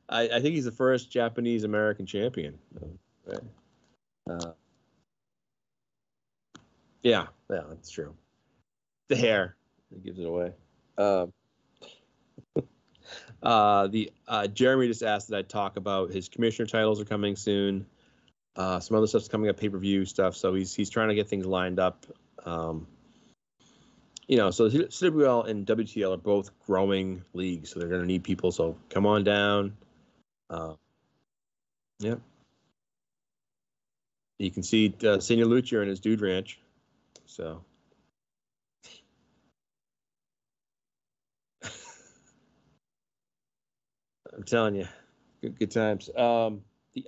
I think he's the first Japanese American champion. Right. Yeah, that's true. The hair it gives it away. The Jeremy just asked that I talk about his commissioner titles are coming soon. Some other stuff's coming up, pay-per-view stuff. So he's trying to get things lined up. So CWL and WTL are both growing leagues, so they're going to need people. So come on down. Yeah. You can see Senior Lucha and his Dude Ranch. So. I'm telling you, good times. The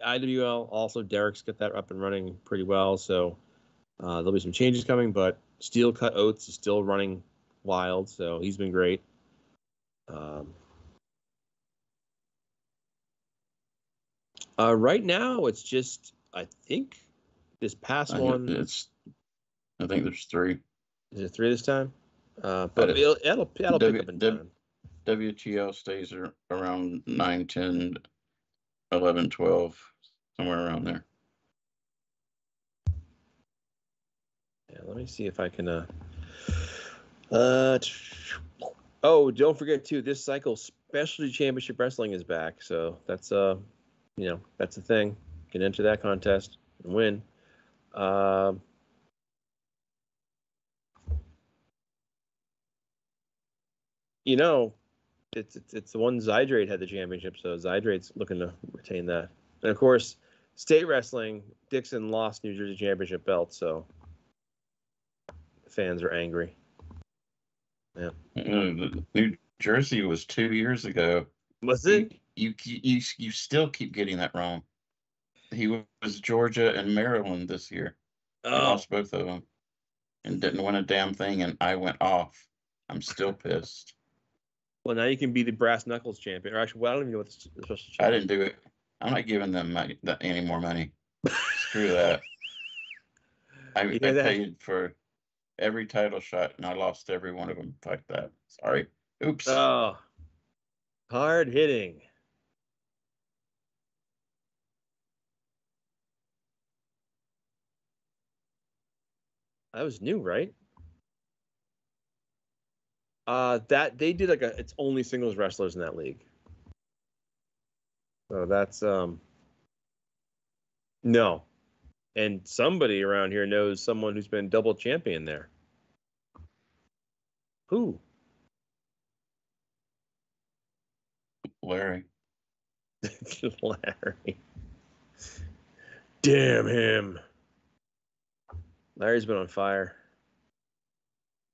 IWL also, Derek's got that up and running pretty well. So there'll be some changes coming, but Steel Cut Oates is still running wild. So he's been great. Right now, it's just, I think this past one. I think there's 3. Is it 3 this time? But that'll pick up in time. WTL stays around 9, 10, 11, 12, somewhere around there. Yeah, let me see if I can. Oh, don't forget too. This cycle, Specialty Championship Wrestling is back, so that's that's the thing. You can enter that contest and win. It's the one Zydrate had the championship, so Zydrate's looking to retain that. And of course, State Wrestling, Dixon lost New Jersey Championship belt, so the fans are angry. Yeah. New Jersey was 2 years ago. Was it? You still keep getting that wrong. He was Georgia and Maryland this year. He lost both of them and didn't win a damn thing, and I went off. I'm still pissed. Well, now you can be the Brass Knuckles champion. Or actually, I don't even know what the special champion. I didn't do it. I'm not giving them any more money. Screw that. I paid for every title shot, and I lost every one of them. Fuck that. Sorry. Oops. Oh, hard hitting. That was new, right? That they did it's only singles wrestlers in that league. So that's no. And somebody around here knows someone who's been double champion there. Who? Larry. Larry. Damn him. Larry's been on fire.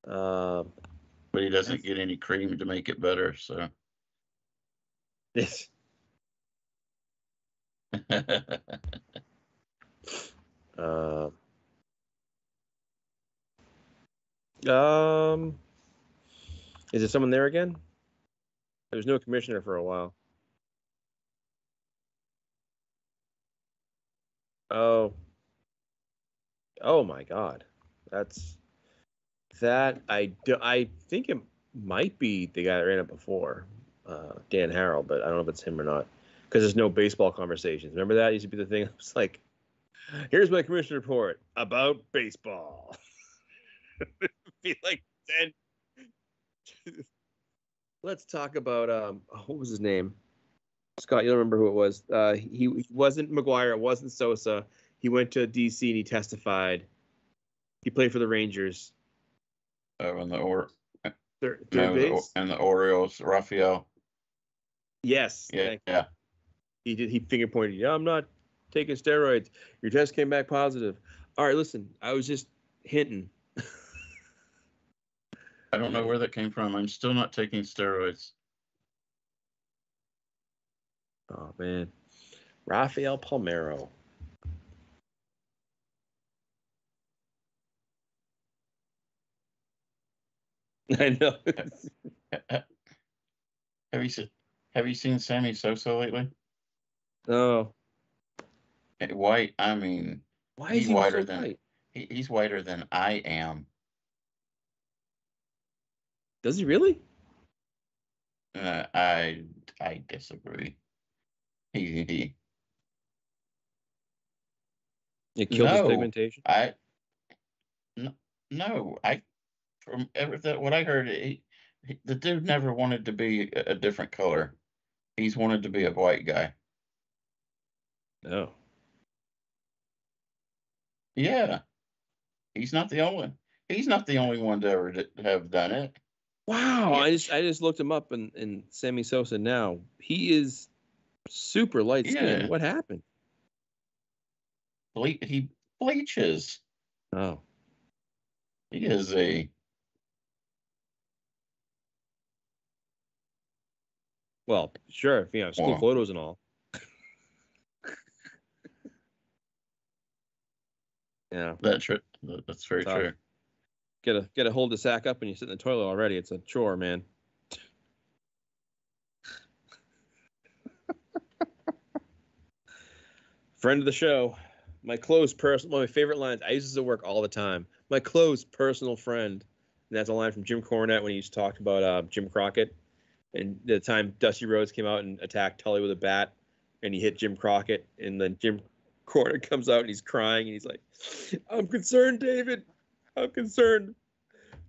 But he doesn't get any cream to make it better, so. Yes. Is there someone there again? There was no commissioner for a while. Oh my God, I think it might be the guy that ran it before, Dan Harrell, but I don't know if it's him or not because there's no baseball conversations. Remember that used to be the thing. It was like, here's my commissioner report about baseball. Be like, then let's talk about what was his name? Scott, you don't remember who it was? He wasn't McGuire. It wasn't Sosa. He went to DC and he testified. He played for the Rangers. Oh, and third base and the Orioles, Raphael. Yes. Yeah. He did. He finger pointed. Yeah, I'm not taking steroids. Your test came back positive. All right, listen. I was just hinting. I don't know where that came from. I'm still not taking steroids. Oh man, Rafael Palmeiro. I know. Have you seen Sammy Sosa lately? Oh. White. I mean, why is he whiter so than white? He's whiter than I am. Does he really? I disagree. He It killed his No, pigmentation. no. From everything what I heard, the dude never wanted to be a different color. He's wanted to be a white guy. No. Yeah, he's not the only. He's not the only one to ever have done it. Wow. Yeah, I just looked him up and Sammy Sosa now. He is super light skinned. yeah. What happened? He bleaches. Oh. He is a Well, sure, if you know, school well. photos and all. Yeah. That's very Tough. true. Get a hold the sack up and you sit in the toilet already. It's a chore, man. Friend of the show. My one of my favorite lines. I use this at work all the time. My close personal friend. And that's a line from Jim Cornette when he talked about Jim Crockett. And the time Dusty Rhodes came out and attacked Tully with a bat, and he hit Jim Crockett, and then Jim Cornette comes out and he's crying, and he's like, "I'm concerned, David. I'm concerned,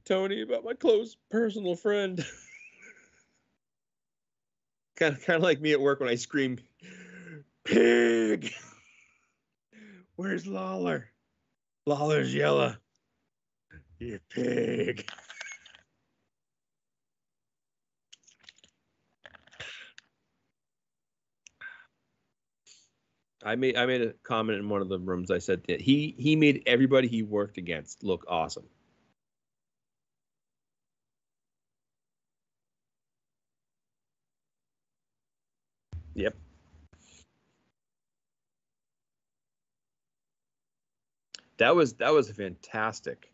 Tony, about my close personal friend." kind of like me at work when I scream, "Pig! Where's Lawler? Lawler's yellow. You pig." I made a comment in one of the rooms. I said that he made everybody he worked against look awesome. Yep. That was a fantastic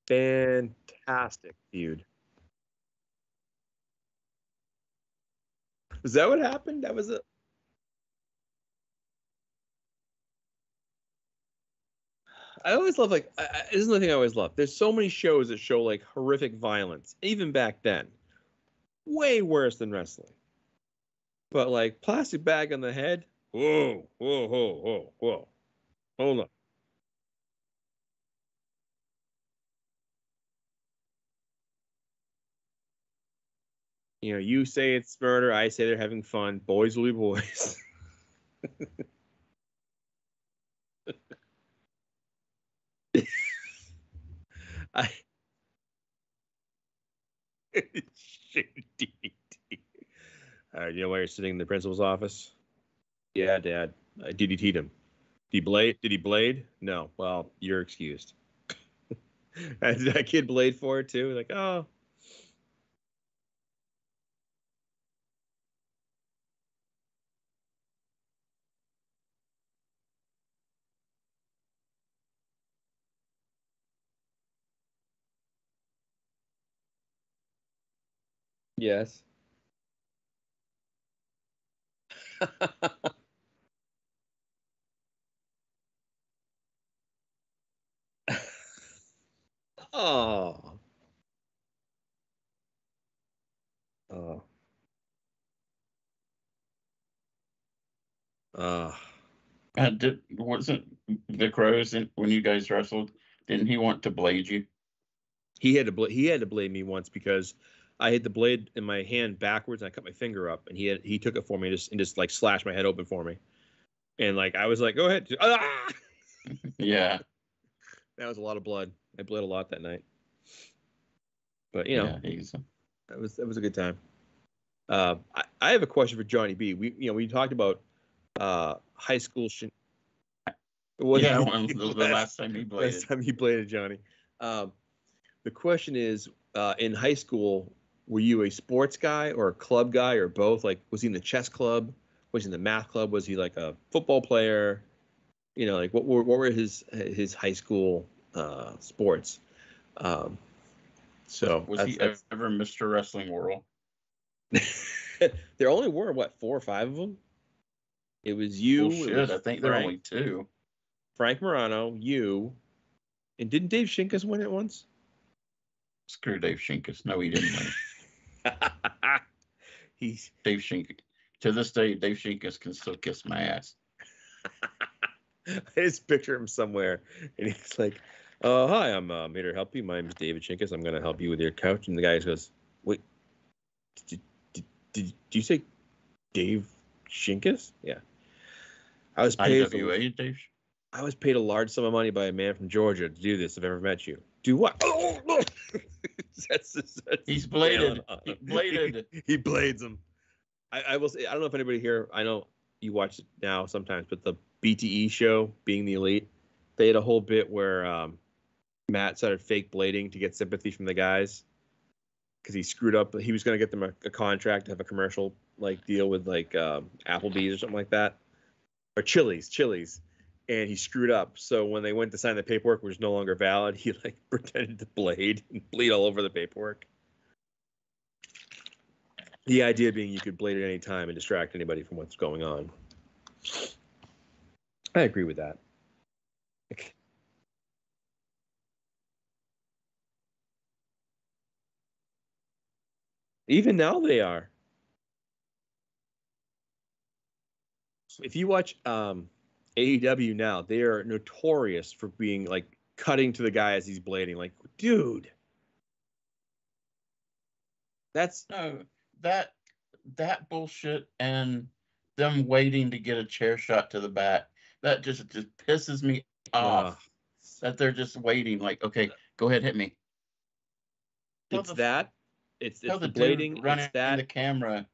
feud. Is that what happened? That was it. I always love this is the thing I always love. There's so many shows that show like horrific violence, even back then, way worse than wrestling. But like plastic bag on the head, whoa, whoa, whoa, whoa, whoa, hold on. You know, you say it's murder, I say they're having fun. Boys will be boys. I you know why you're sitting in the principal's office? Yeah, Dad. I DDT'd him. Did he blade? Did he blade? No. Well, you're excused. Did that kid blade for it too? Like, oh, yes. Oh. Oh. Oh. Wasn't Vic Rose when you guys wrestled? Didn't he want to blade you? He had to blade me once because I had the blade in my hand backwards and I cut my finger up and he took it for me and just like slashed my head open for me. And like I was like, go ahead. Ah! Yeah, That was a lot of blood. I bled a lot that night. But you know, yeah. He's that was a good time. I have a question for Johnny B. We talked about high school. Well, yeah. The last time he last bladed. time he bladed Johnny. Um, the question is, in high school, were you a sports guy or a club guy or both? Like, was he in the chess club? Was he in the math club? Was he like a football player? You know, like what were his high school sports? Um, so Was he that's ever Mr. Wrestling World? there only were what 4 or 5 of them. It was you. It Bullshit. was I think there are only two. Frank Morano, you, and didn't Dave Shinkus win it once? Screw Dave Shinkus. No, he didn't win. He's Dave Shinkus. To this day, Dave Shinkus can still kiss my ass. I just picture him somewhere, and he's like, "Hi, I'm here to help you. My name's David Shinkus. I'm going to help you with your couch." And the guy goes, "Wait, did you say Dave Shinkus?" Yeah, I was paid for. IWA, Dave. I was paid a large sum of money by a man from Georgia to do this. I've ever met you. Do what? Oh, no. that's He's bladed. He bladed. He blades him. I will say, I don't know if anybody here, I know you watch it now sometimes, but the BTE show, Being the Elite, they had a whole bit where Matt started fake blading to get sympathy from the guys because he screwed up. He was going to get them a contract to have a commercial like deal with like Applebee's or something like that, or Chili's, and he screwed up. So when they went to sign the paperwork, which was no longer valid, he like pretended to blade and bleed all over the paperwork. The idea being you could blade at any time and distract anybody from what's going on. I agree with that. Even now they are. If you watch AEW now, they are notorious for being like cutting to the guy as he's blading. Like, dude, that's No, that bullshit and them waiting to get a chair shot to the back. That just pisses me off. That they're just waiting. Like, okay, go ahead, hit me. It's that. It's the blading. It's that. The camera.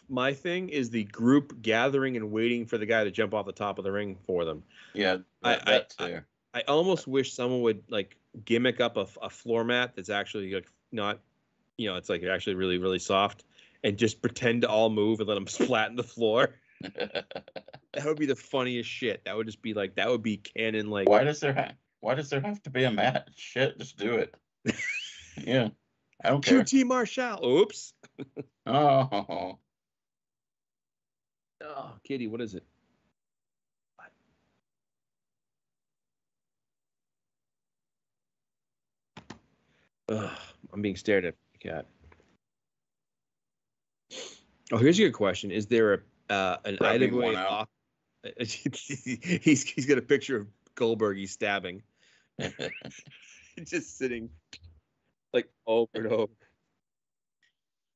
My thing is the group gathering and waiting for the guy to jump off the top of the ring for them. Yeah, that too. I almost wish someone would like gimmick up a floor mat that's actually like not, you know, it's like actually really, really soft, and just pretend to all move and let them flatten the floor. That would be the funniest shit. That would just be like, that would be canon. Like, why does there have to be a mat? Shit, just do it. Yeah, I don't care. QT Marshall. Oops. Oh, Kitty, what is it? I'm being stared at, cat. Oh, here's a good question: is there an IWA off? He's got a picture of Goldberg. He's stabbing, just sitting like over and over.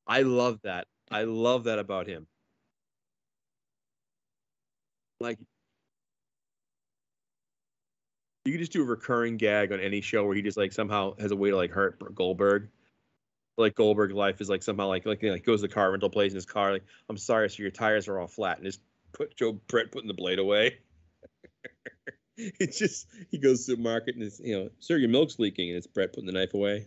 I love that. I love that about him. Like, you could just do a recurring gag on any show where he just like somehow has a way to like hurt Goldberg. Like Goldberg life is like somehow like goes to the car rental place in his car, like, I'm sorry, so your tires are all flat, and just put Brett putting the blade away. It's just, he goes to the market and it's, you know, sir, your milk's leaking, and it's Brett putting the knife away.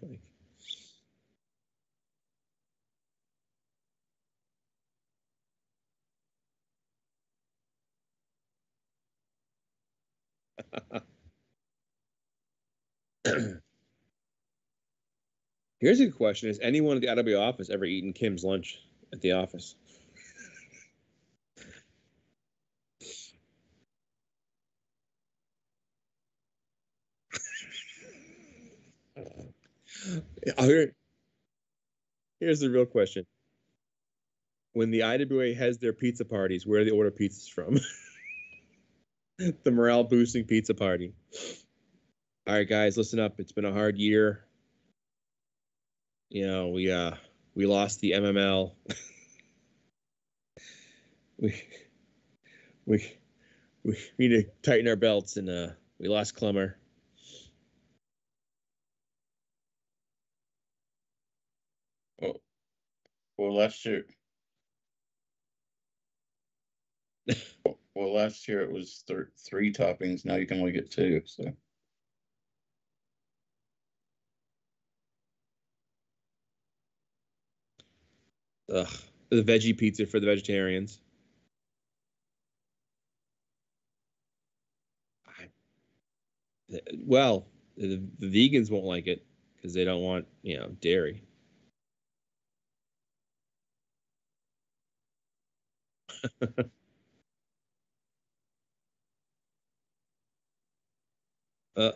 Here's a good question: has anyone at the IW office ever eaten Kim's lunch at the office? Here's the real question: when the IWA has their pizza parties, where do they order pizzas from? The morale boosting pizza party. All right, guys, listen up. It's been a hard year. You know, we lost the MML. we need to tighten our belts, and we lost Clemmer. Well, last year. Well, last year it was 3 toppings. Now you can only get 2. So. Ugh, the veggie pizza for the vegetarians. Well, the vegans won't like it because they don't want, you know, dairy. uh,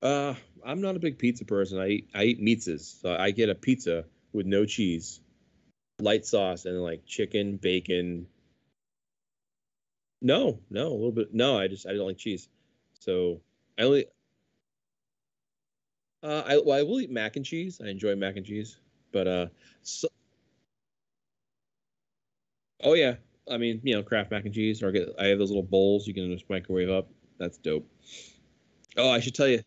I'm not a big pizza person. I eat pizzas. So I get a pizza with no cheese, light sauce, and like chicken, bacon. No, a little bit. No, I don't like cheese. So I only I will eat mac and cheese. I enjoy mac and cheese, but so, oh yeah, I mean Kraft mac and cheese, or I have those little bowls you can just microwave up. That's dope. Oh, I should tell you,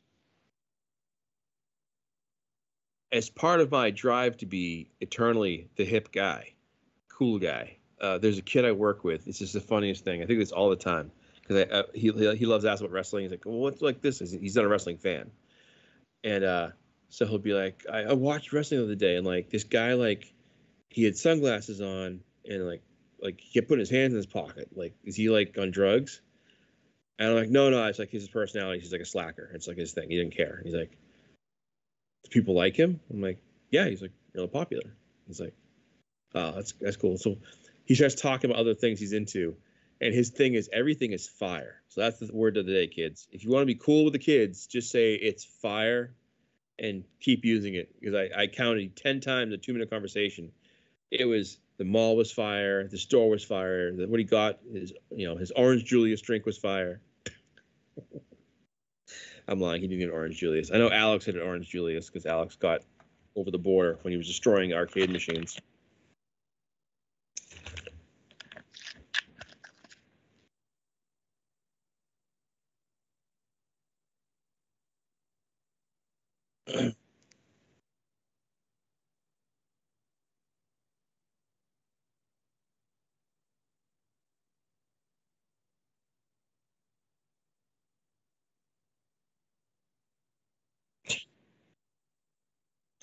as part of my drive to be eternally the hip guy, cool guy. There's a kid I work with. It's just the funniest thing. I think it's all the time because he loves asking about wrestling. He's like, well, what's like this? He's not a wrestling fan, and so he'll be like, I watched wrestling the other day, and like this guy like he had sunglasses on, and like he kept putting his hands in his pocket. Like, is he like on drugs? And I'm like, no, it's like his personality. He's like a slacker. It's like his thing. He didn't care. He's like, do people like him? I'm like, yeah. He's like, really popular. He's like, oh, that's cool. So he starts talking about other things he's into, and his thing is everything is fire. So that's the word of the day, kids. If you want to be cool with the kids, just say it's fire, and keep using it. Because I counted 10 times a 2-minute conversation. It was the mall was fire, the store was fire. What he got his orange Julius drink was fire. I'm lying. He didn't get an orange Julius. I know Alex had an orange Julius because Alex got over the border when he was destroying arcade machines.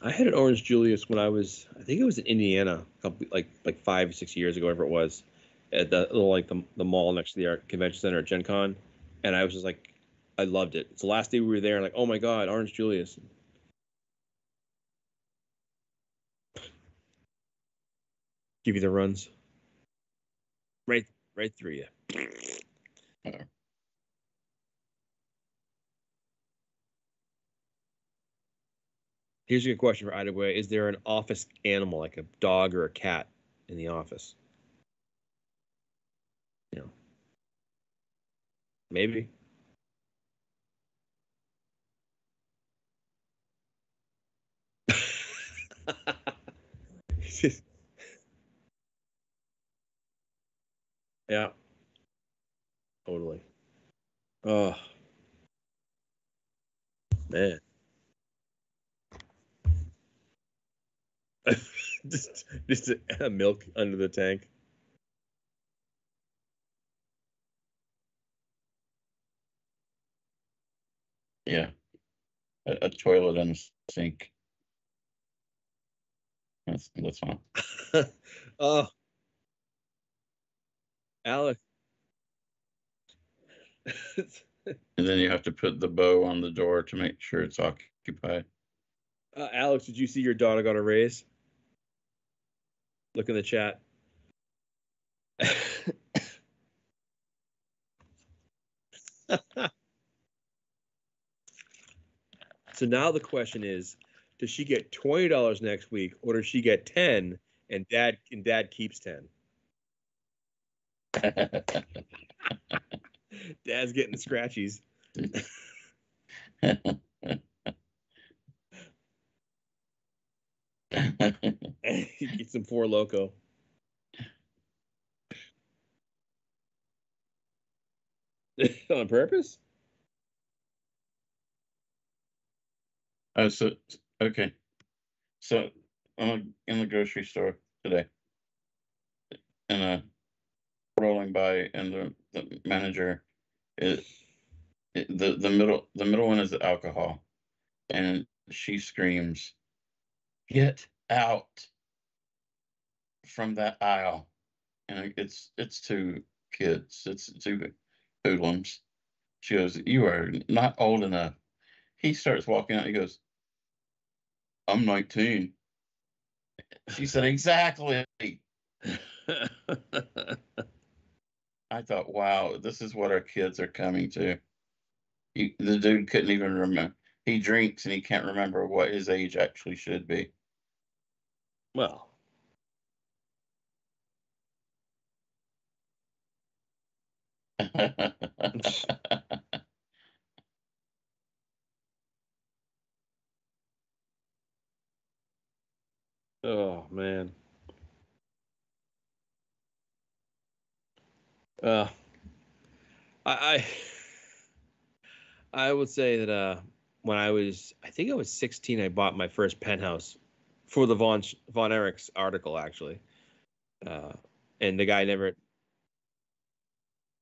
I had an orange Julius when I think it was in Indiana, like 5 6 years ago, whatever it was, at the little like the mall next to the convention center at Gen Con, and I was just like, I loved it. It's the last day we were there, and like, oh my god, orange Julius. Give you the runs, right, right through you. Here's a good question for either way: is there an office animal like a dog or a cat in the office? You know, maybe. Yeah, totally. Oh man. just a milk under the tank. Yeah, a toilet and a sink. That's fine. Oh, Alex. And then you have to put the bow on the door to make sure it's occupied. Alex, did you see your daughter got a raise? Look in the chat. So now the question is, does she get $20 next week, or does she get 10 and dad keeps 10? Dad's getting the scratchies. He gets some Four Loco. On purpose? So okay. So I'm in the grocery store today, and rolling by, and the manager is the middle one is alcohol, and she screams, "Get out from that aisle!" And it's two kids, it's two hoodlums. She goes, "You are not old enough." He starts walking out. He goes, "I'm 19." She said, "Exactly." I thought, wow, this is what our kids are coming to. The dude couldn't even remember. he drinks and he can't remember what his age actually should be. Well, oh man. Uh, I I would say that when I think I was 16, I bought my first penthouse for the Von Erichs article actually, uh, and the guy never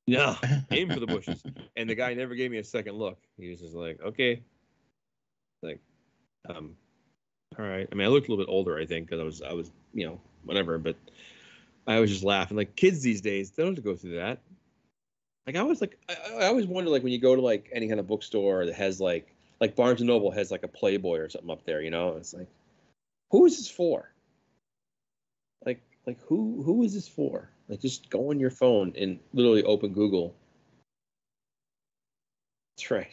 no aim for the bushes, and the guy never gave me a second look. He was just like, okay, like um, all right. I mean, I looked a little bit older, I think, because I was whatever, but I was just laughing. Like kids these days, they don't have to go through that. Like I was like, I always wonder like when you go to like any kind of bookstore that has like Barnes and Noble has like a Playboy or something up there, it's like, who is this for? Like who is this for? Like just go on your phone and literally open Google. That's right.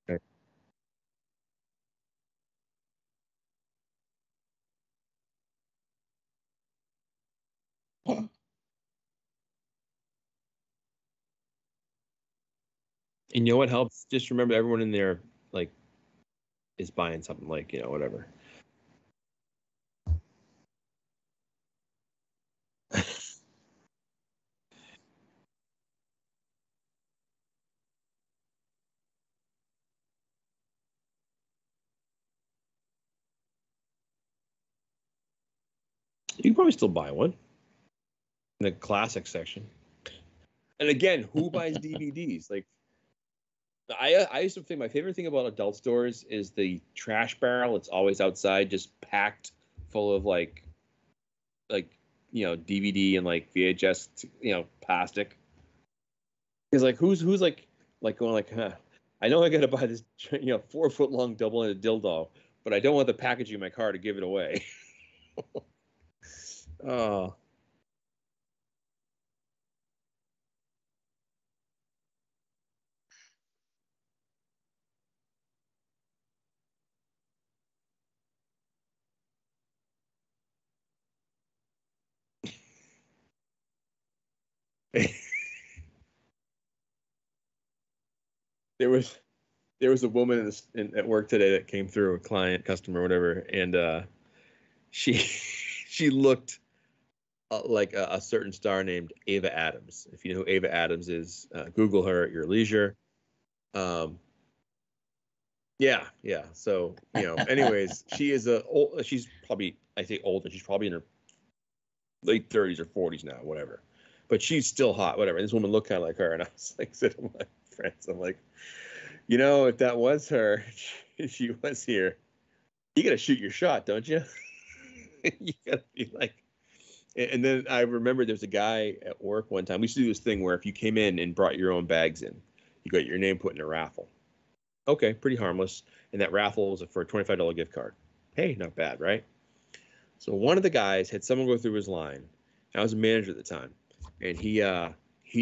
Right. And you know what helps? Just remember everyone in there like is buying something like, whatever. You can probably still buy one in the classic section. And again, who buys DVDs? Like I used to think my favorite thing about adult stores is the trash barrel. It's always outside, just packed full of like DVD and like VHS plastic. Because like who's like going like, huh, I know I got to buy this 4 foot long double ended dildo, but I don't want the packaging in my car to give it away. Oh, there was there was a woman at work today that came through, a client, customer, whatever, and she she looked like a certain star named Ava Adams. If you know who Ava Adams is, Google her at your leisure. Um, yeah, yeah. So anyways, she's probably I think older. She's probably in her late 30s or 40s now, whatever. But she's still hot, whatever. And this woman looked kind of like her, and I was like, said to my friends, I'm like, if that was her, she was here. You gotta shoot your shot, don't you? You gotta be like. And then I remember there's a guy at work one time. We used to do this thing where if you came in and brought your own bags in, you got your name put in a raffle. Okay, pretty harmless. And that raffle was for a $25 gift card. Hey, not bad, right? So one of the guys had someone go through his line. I was a manager at the time, and he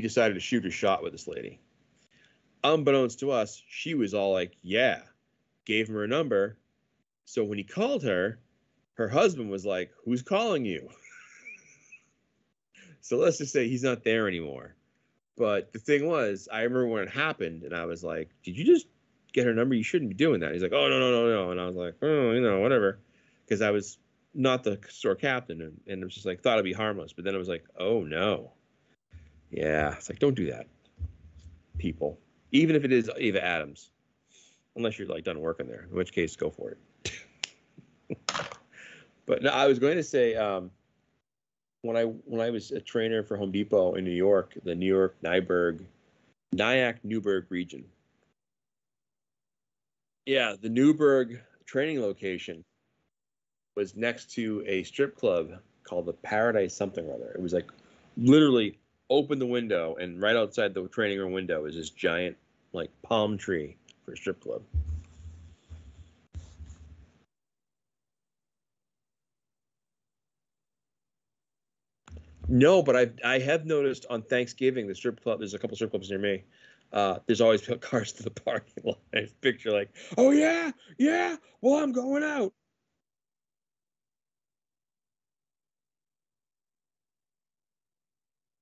decided to shoot a shot with this lady. Unbeknownst to us, she was all like, "Yeah," gave him her number. So when he called her husband was like, "Who's calling you?" So let's just say he's not there anymore. But the thing was, I remember when it happened, and I was like, "Did you just get her number? You shouldn't be doing that." He's like, "Oh no, no, no, no," and I was like, "Oh, whatever," because I was not the store captain, and it was just like thought it'd be harmless. But then it was like, "Oh no, yeah," it's like don't do that, people. Even if it is Ava Adams, unless you're like done working there, in which case go for it. But no, I was going to say, when I was a trainer for Home Depot in New York, the New York Nyack Newburgh region. Yeah, the Newburgh training location was next to a strip club called the Paradise something or other. It was like literally open the window, and right outside the training room window is this giant like palm tree for a strip club. No, but I have noticed on Thanksgiving the strip club. There's a couple strip clubs near me. There's always cars to the parking lot. I picture like, oh yeah, yeah. Well, I'm going out.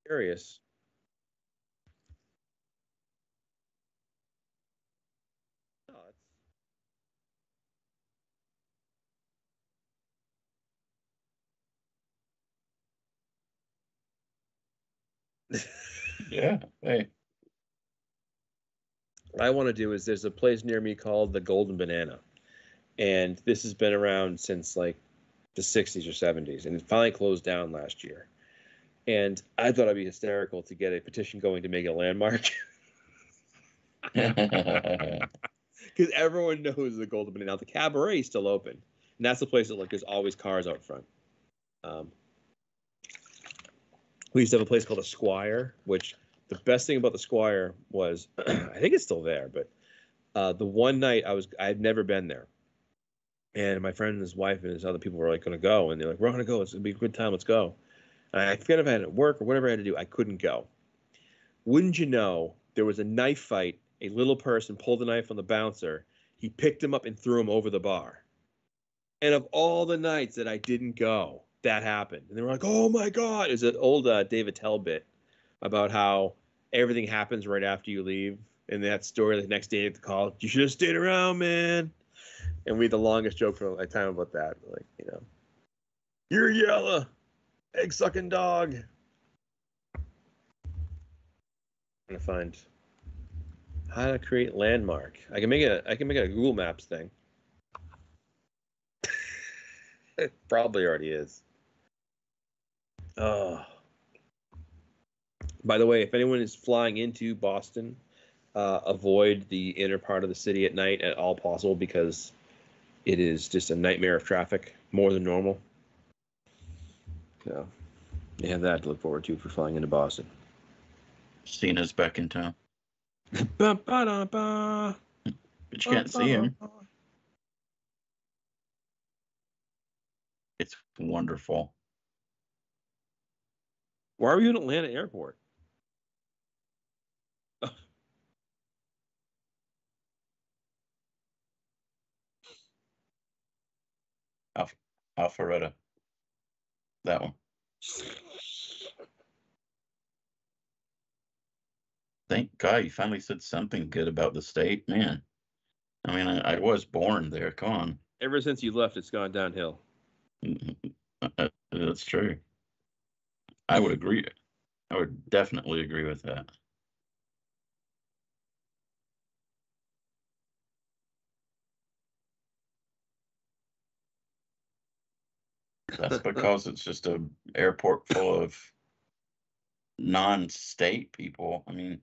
Curious. Oh, Yeah. Hey. what I want to do is there's a place near me called the Golden Banana, and this has been around since like the 60s or 70s, and it finally closed down last year. And I thought it'd be hysterical to get a petition going to make it a landmark because everyone knows the Golden Banana. Now the Cabaret is still open, and that's the place that like there's always cars out front. Um, we used to have a place called a Squire, which the best thing about the Squire was I think it's still there, but the one night I'd never been there, and my friend and his wife and his other people were like going to go, and they're like, "We're going to go. It's going to be a good time. Let's go." And I forget if I had to work or whatever I had to do. I couldn't go. Wouldn't you know, there was a knife fight. A little person pulled a knife on the bouncer. He picked him up and threw him over the bar. And of all the nights that I didn't go, that happened. And they were like, "Oh my god!" It's an old David Tell bit about how everything happens right after you leave. And that story, the next day at the call, you should have stayed around, man. And we had the longest joke for a long time about that. Like, you're yellow, egg sucking dog. I'm gonna find how to create landmark. I can make a Google Maps thing. It probably already is. Oh. By the way, if anyone is flying into Boston, avoid the inner part of the city at night at all possible because it is just a nightmare of traffic, more than normal. So you have that to look forward to for flying into Boston. Cena's back in town, Ba-ba-da-ba, but you can't see him. ba-ba. It's wonderful. Why are you in Atlanta Airport? Alpharetta, that one. Thank God you finally said something good about the state, man. I mean, I was born there. Come on. Ever since you left, it's gone downhill. That's true. I would agree. I would definitely agree with that. That's because it's just a airport full of non-state people. I mean,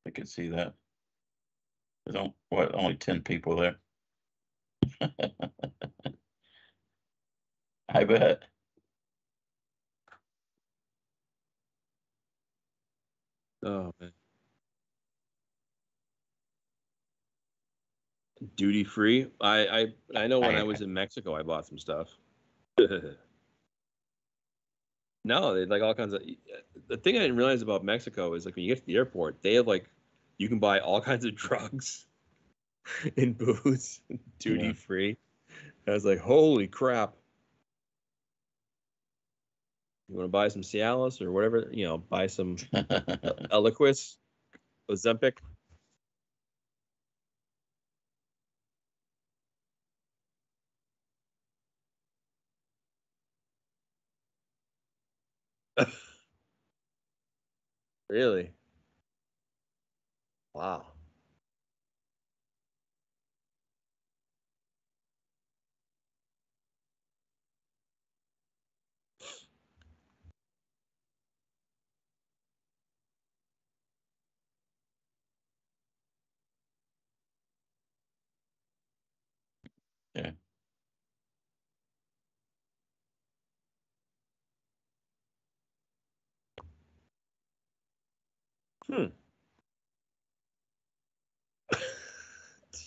I could see that. There's only 10 people there. I bet. Oh man. Duty free. I know when I I was in Mexico, I bought some stuff. No, they like all kinds of. The thing I didn't realize about Mexico is like when you get to the airport, they have like you can buy all kinds of drugs and booze duty Yeah. free. I was like, holy crap! You want to buy some Cialis or whatever? Buy some Eliquis, Ozempic. Really? Wow. Yeah. Hmm.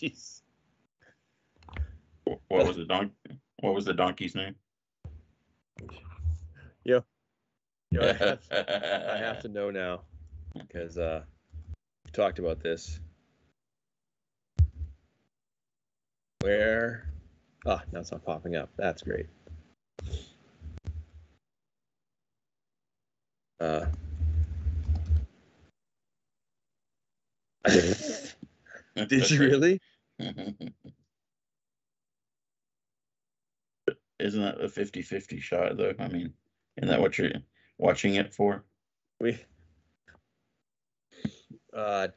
Jeez. What was the donkey's name? Yeah. I have to know now because we talked about this. Where? Oh, now it's not popping up. That's great. Did you really? Isn't that a 50-50 shot, though? I mean, isn't that what you're watching it for?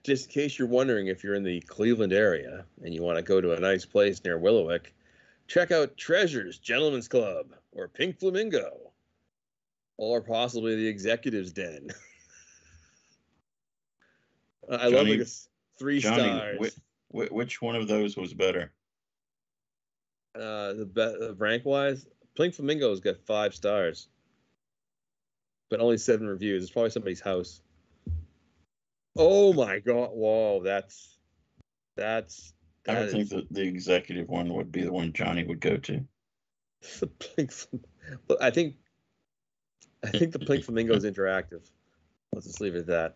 Just in case you're wondering if you're in the Cleveland area and you want to go to a nice place near Willowick, check out Treasures Gentlemen's Club or Pink Flamingo, or possibly the Executive's Den. I love like a 3 stars. Which one of those was better? The rank wise, Pink Flamingo's got 5 stars, but only 7 reviews. It's probably somebody's house. Oh my god! Whoa, that's. I would think that the Executive one would be the one Johnny would go to. The Pink, but I think the Pink Flamingo is interactive. Let's just leave it at that.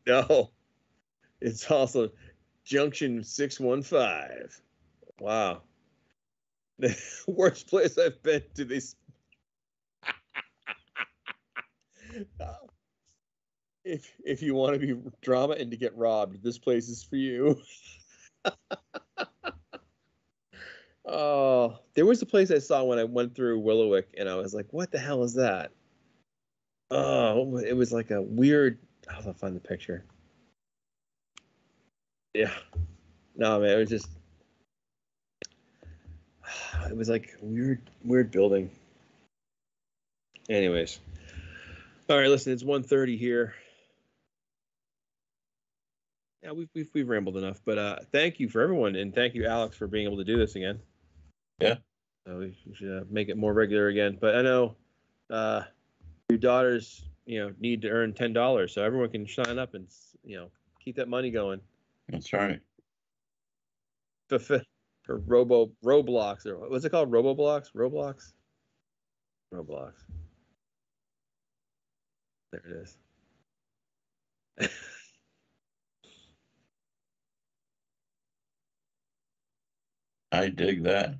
No, it's also Junction 615. Wow, the worst place I've been to. This. If you want to be drama and to get robbed, this place is for you. Oh, there was a place I saw when I went through Willowick, and I was like, "What the hell is that?" Oh, it was like a weird. I'll find the picture. Yeah, no, man, it was just. It was like a weird building. Anyways, all right, listen, it's 1:30 here. Yeah, we've rambled enough, but thank you for everyone, and thank you, Alex, for being able to do this again. Yeah. We should make it more regular again. But I know your daughters, need to earn $10, so everyone can sign up and keep that money going. That's right. Or Roblox, or what's it called? Roblox. There it is. I dig that.